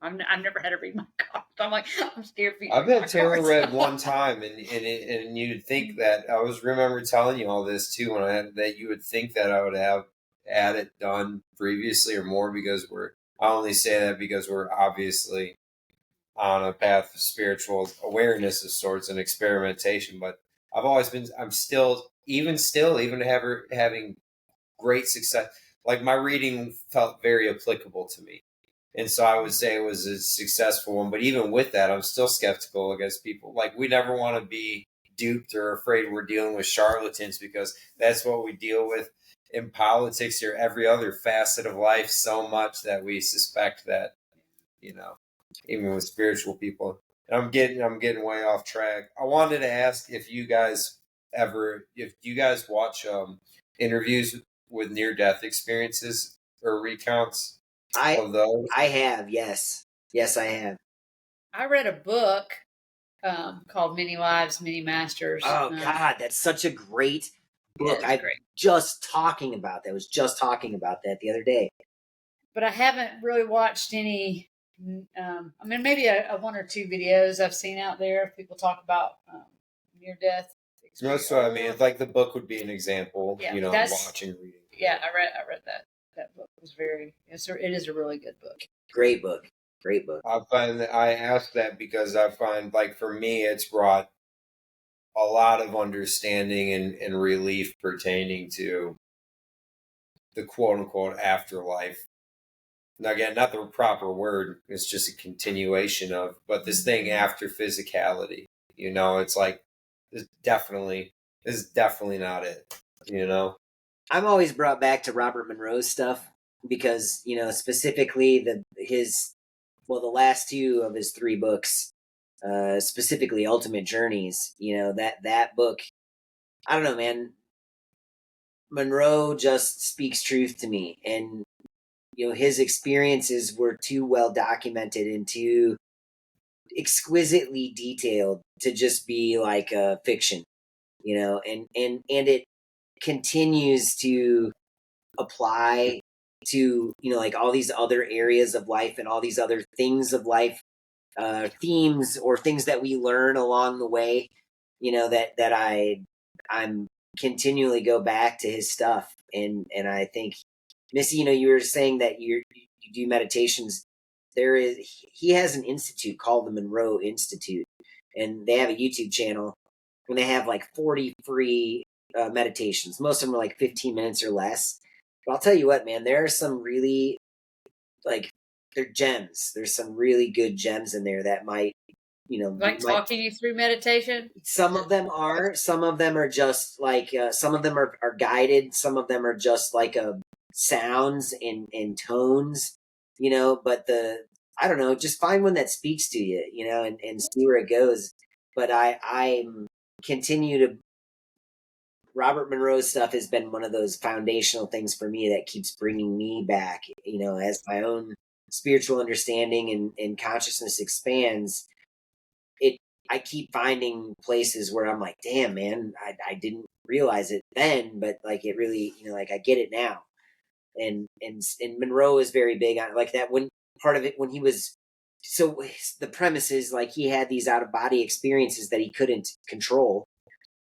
I've never had her read my cards. I'm like, I'm scared for you. I've had tarot read one time, and you'd think that I was remember telling you all this too when that you would think that I would have had it done previously or more because I only say that because we're obviously on a path of spiritual awareness of sorts and experimentation. But I'm still even having great success. Like my reading felt very applicable to me. And so I would say it was a successful one. But even with that, I'm still skeptical against people. Like we never want to be duped or afraid we're dealing with charlatans because that's what we deal with in politics or every other facet of life so much that we suspect that, even with spiritual people. And I'm getting way off track. I wanted to ask if you guys watch interviews with near death experiences or recounts of those. I have, yes, I have. I read a book called Many Lives, Many Masters. Oh God, that's such a great book. Yeah, it's great. Just talking about that. I was just talking about that the other day. But I haven't really watched any. I mean, maybe a one or two videos I've seen out there. People talk about near death. That's what I mean. It's like the book would be an example. Yeah, watching, reading. Yeah, I read that. That book was it is a really good book. Great book. I find that I ask that because I find like for me, it's brought a lot of understanding and relief pertaining to the quote unquote afterlife. Now, again, not the proper word. It's just a continuation of, but this thing after physicality. It's like this is definitely not it. I'm always brought back to Robert Monroe's stuff because specifically the last two of his three books, specifically Ultimate Journeys. That book. I don't know, man. Monroe just speaks truth to me, and his experiences were too well documented and too exquisitely detailed to just be like a fiction, and it continues to apply to like all these other areas of life and all these other things of life, themes or things that we learn along the way, that I'm continually go back to his stuff, and I think Missy, you were saying that you do meditations. He has an institute called the Monroe Institute, and they have a YouTube channel, and they have like 40 free meditations. Most of them are like 15 minutes or less. But I'll tell you what, man, there are some really they're gems. There's some really good gems in there that might talking you through meditation. Some of them are just like some of them are guided. Some of them are just like sounds and tones, but I don't know, just find one that speaks to you, and see where it goes. But I continue to Robert Monroe's stuff has been one of those foundational things for me that keeps bringing me back, as my own spiritual understanding and consciousness expands. I keep finding places where I'm like, damn, man, I didn't realize it then, but like it really, like I get it now. And Monroe is very big on like that when part of it when he was so the premise is like he had these out of body experiences that he couldn't control,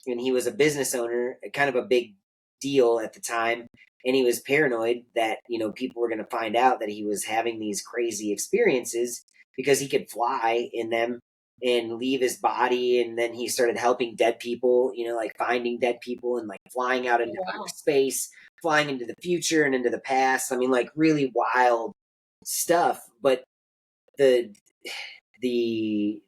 and he was a business owner, kind of a big deal at the time, and he was paranoid that people were going to find out that he was having these crazy experiences because he could fly in them and leave his body, and then he started helping dead people, like finding dead people and like flying out into outer space, flying into the future and into the past. I mean, like really wild stuff, but the the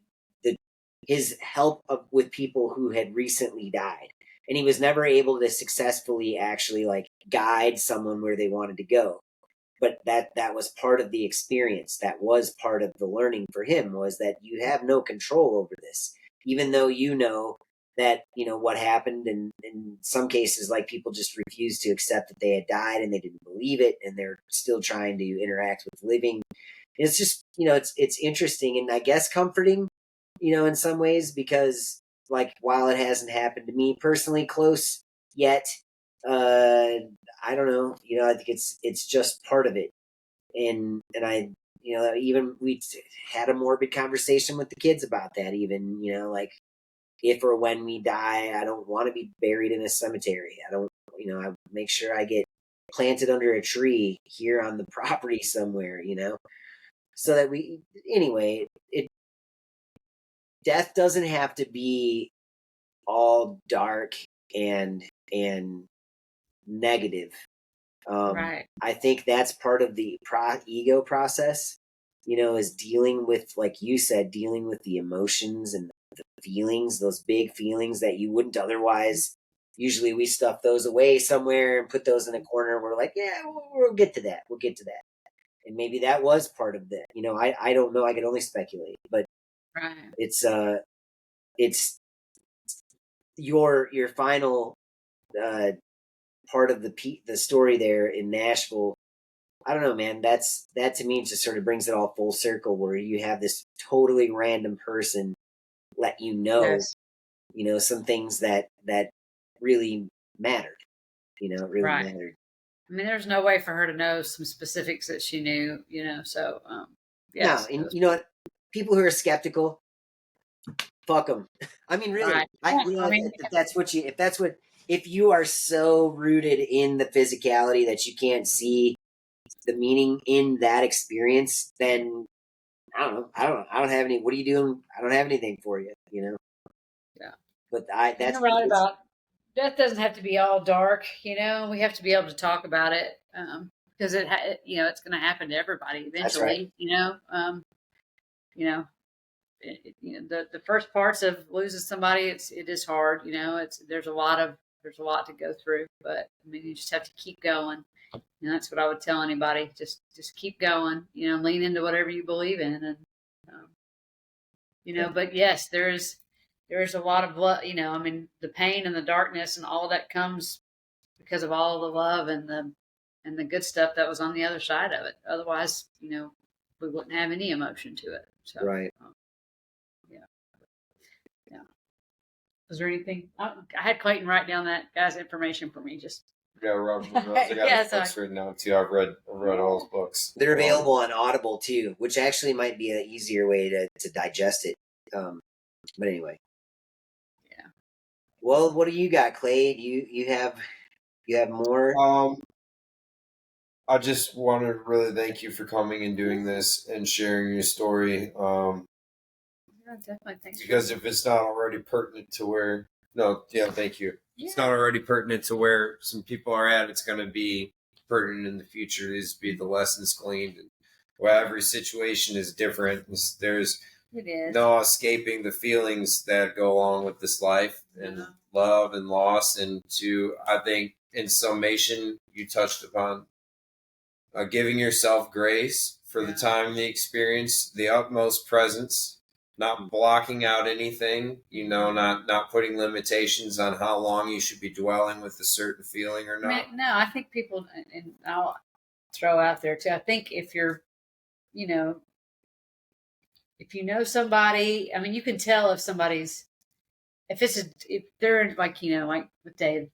his help with people who had recently died, and he was never able to successfully actually like guide someone where they wanted to go. But that was part of the experience. That was part of the learning for him, was that you have no control over this, even though you know that what happened. And in some cases, like, people just refused to accept that they had died and they didn't believe it, and they're still trying to interact with living. It's just it's interesting, and I guess comforting, in some ways, because, like, while it hasn't happened to me personally close yet, I don't know, I think it's just part of it. And I, even we had a morbid conversation with the kids about that, even, like, if or when we die, I don't want to be buried in a cemetery. I don't, I make sure I get planted under a tree here on the property somewhere, so that anyway, death doesn't have to be all dark and negative. Right. I think that's part of the ego process, is dealing with, like you said, dealing with the emotions and the feelings, those big feelings that you wouldn't otherwise. Usually we stuff those away somewhere and put those in a corner. We're like, yeah, we'll get to that. We'll get to that. And maybe that was part of that. I don't know. I can only speculate, but Right. it's your final part of the story there in Nashville. I don't know, man. That to me just sort of brings it all full circle, where you have this totally random person let Yes. some things that really mattered. Really Right. mattered. I mean, there's no way for her to know some specifics that she knew, so, yes. No, and you know what? People who are skeptical, fuck them. I mean, really, Right. Yeah, I mean, if you are so rooted in the physicality that you can't see the meaning in that experience, then I don't know. I don't have any. What are you doing? I don't have anything for you. yeah. But And that's you're right about death doesn't have to be all dark, we have to be able to talk about it, because it's going to happen to everybody That's right. eventually, the first parts of losing somebody, it is hard, there's a lot to go through, but I mean, you just have to keep going. And that's what I would tell anybody. Just keep going, lean into whatever you believe in. And, but yes, there's a lot of blood, I mean, the pain and the darkness and all of that comes because of all the love and the good stuff that was on the other side of it. Otherwise, we wouldn't have any emotion to it. So, Right. Yeah. Yeah. Was there anything? I had Clayton write down that guy's information for me. Just Yeah, Rob. I got his books written out too. I've read all his books. They're available on Audible too, which actually might be an easier way to digest it. But anyway. Yeah. Well, what do you got, Clay? You have more? I just want to really thank you for coming and doing this and sharing your story. Yeah, definitely. Thanks. Because if it's not already pertinent to where, thank you. Yeah. It's not already pertinent to where some people are at, it's going to be pertinent in the future. These be the lessons gleaned. And well, every situation is different. There's no escaping the feelings that go along with this life, and love and loss. And I think in summation, you touched upon giving yourself grace for the time, the experience, the utmost presence, not blocking out anything, not putting limitations on how long you should be dwelling with a certain feeling or not. No, I think people, and I'll throw out there too, I think if you're, if you know somebody, I mean, you can tell if somebody's, if they're like, like with Dave,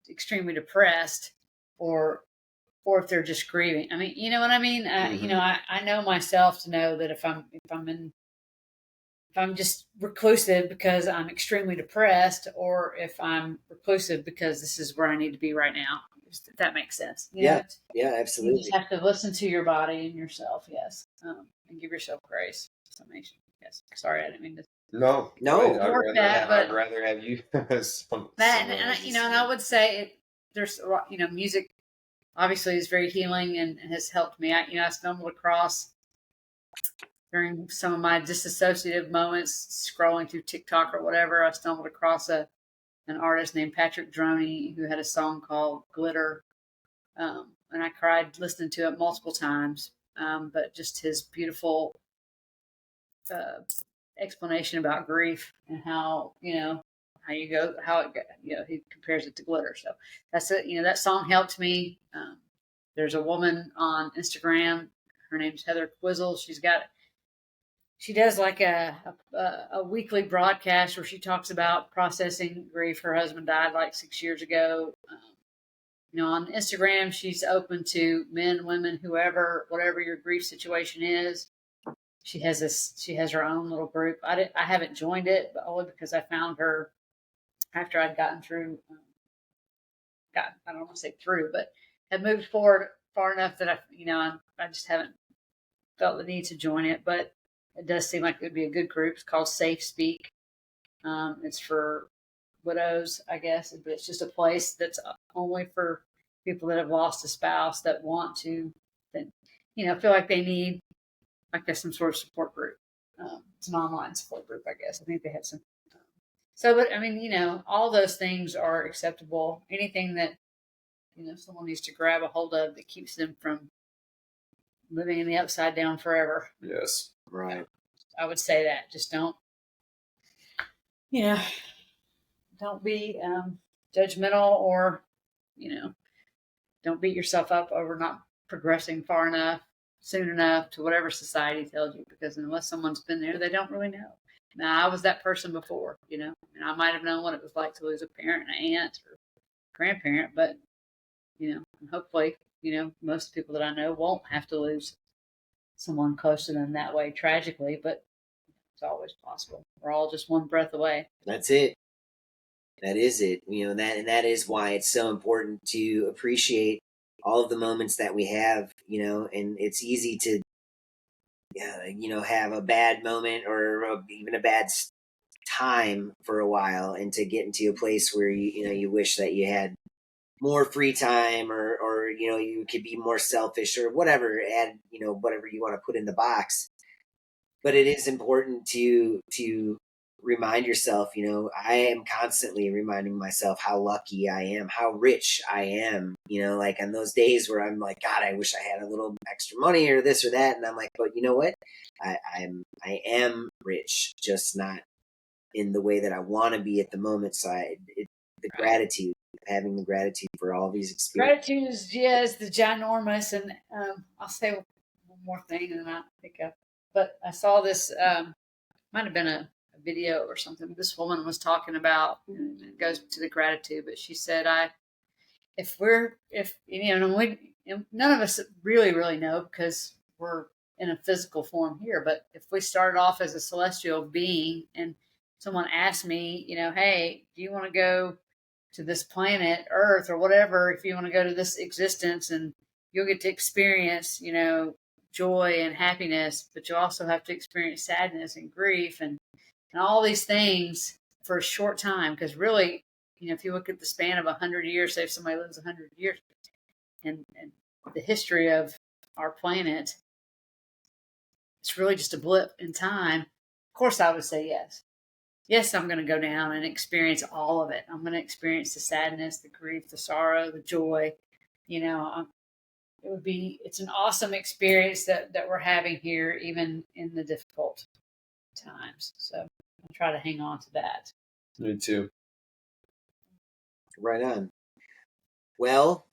extremely depressed, or if they're just grieving. I mean, you know what I mean? Mm-hmm. I know myself to know that if I'm just reclusive because I'm extremely depressed, or if I'm reclusive because this is where I need to be right now. If that makes sense. Yeah, absolutely. You just have to listen to your body and yourself, yes, and give yourself grace. Summation. Yes. Sorry, I didn't mean to. No. I'd rather have you. And I would say there's a lot, music obviously is very healing and has helped me. I stumbled across during some of my disassociative moments, scrolling through TikTok or whatever. I stumbled across an artist named Patrick Droney who had a song called Glitter. And I cried listening to it multiple times. But just his beautiful uh, explanation about grief and how, how you go, how it, he compares it to glitter. So that's it. That song helped me. There's a woman on Instagram. Her name's Heather Quizzle. She does like a weekly broadcast where she talks about processing grief. Her husband died like 6 years ago. On Instagram, she's open to men, women, whoever, whatever your grief situation is. She has her own little group. I haven't joined it, but only because I found her after I'd gotten through. I don't want to say through, but had moved forward far enough that I just haven't felt the need to join it. But it does seem like it would be a good group. It's called Safe Speak. It's for widows, I guess, but it's just a place that's only for people that have lost a spouse that want to, that feel like they need, I guess, some sort of support group. It's an online support group, I guess. I think they have some. But I mean, all those things are acceptable. Anything that someone needs to grab a hold of that keeps them from living in the upside down forever. Yes, right. I would say that. Just don't be judgmental, or don't beat yourself up over not progressing far enough, soon enough to whatever society tells you, because unless someone's been there, they don't really know. Now, I was that person before, and I might have known what it was like to lose a parent, an aunt, or grandparent, but and hopefully, most people that I know won't have to lose someone close to them that way tragically, but it's always possible. We're all just one breath away. That's it. That is it. That is why it's so important to appreciate all of the moments that we have, and it's easy to, have a bad moment or even a bad time for a while, and to get into a place where you wish that you had more free time, or you could be more selfish, or whatever, add, whatever you want to put in the box. But it is important to remind yourself, I am constantly reminding myself how lucky I am, how rich I am, like on those days where I'm like, God, I wish I had a little extra money or this or that. And I'm like, but you know what? I am rich, just not in the way that I want to be at the moment. So gratitude, having the gratitude for all these experiences. Gratitude is the ginormous. And I'll say one more thing and then I'll pick up. But I saw this, might have been a video or something. This woman was talking about, it goes to the gratitude, but she said, none of us really know because we're in a physical form here, but if we started off as a celestial being and someone asked me, hey, do you want to go to this planet Earth or whatever, if you want to go to this existence, and you'll get to experience, joy and happiness, but you also have to experience sadness and grief and all these things for a short time. Because really, if you look at the span of 100 years, say if somebody lives 100 years, and the history of our planet, it's really just a blip in time. Of course, I would say yes. Yes, I'm going to go down and experience all of it. I'm going to experience the sadness, the grief, the sorrow, the joy. It's an awesome experience that we're having here, even in the difficult times. So I'll try to hang on to that. Me too. Right on. Well,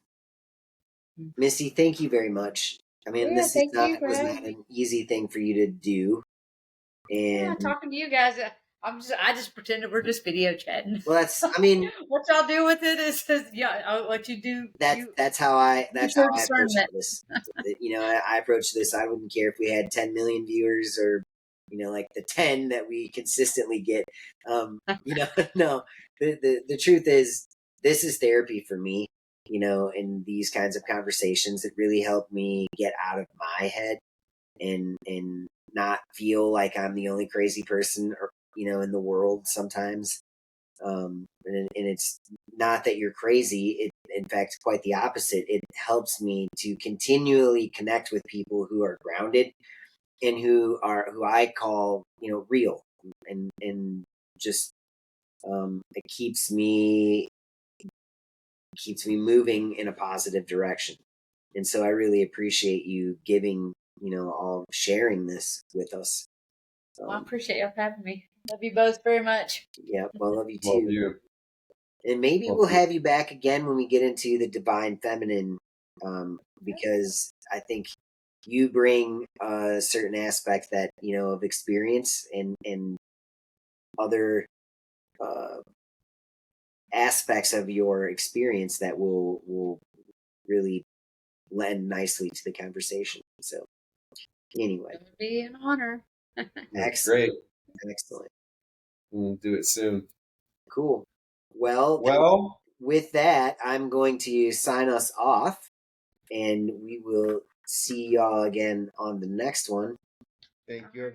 Missy, thank you very much. I mean, this was not an easy thing for you to do. And talking to you guys, I just pretended we're just video chatting. Well, what y'all do with it is what you do. That's how I approach this. I approach this. I wouldn't care if we had 10 million viewers or, like the 10 that we consistently get. No, the truth is, this is therapy for me. In these kinds of conversations, it really helped me get out of my head and not feel like I'm the only crazy person, in the world sometimes. And it's not that you're crazy. In fact, quite the opposite. It helps me to continually connect with people who are grounded and who I call, real, and just it keeps me moving in a positive direction. And so I really appreciate you giving, all sharing this with us. Well, I appreciate you having me. Love you both very much. Yeah, well, love you too. Love you. And maybe we'll have you back again when we get into the divine feminine, because I think you bring a certain aspect that, of experience and other aspects of your experience that will really lend nicely to the conversation. So anyway, It would be an honor. excellent. Great. Excellent. We'll do it soon. Cool. Well, with that, I'm going to sign us off, and we will see y'all again on the next one. Thank you.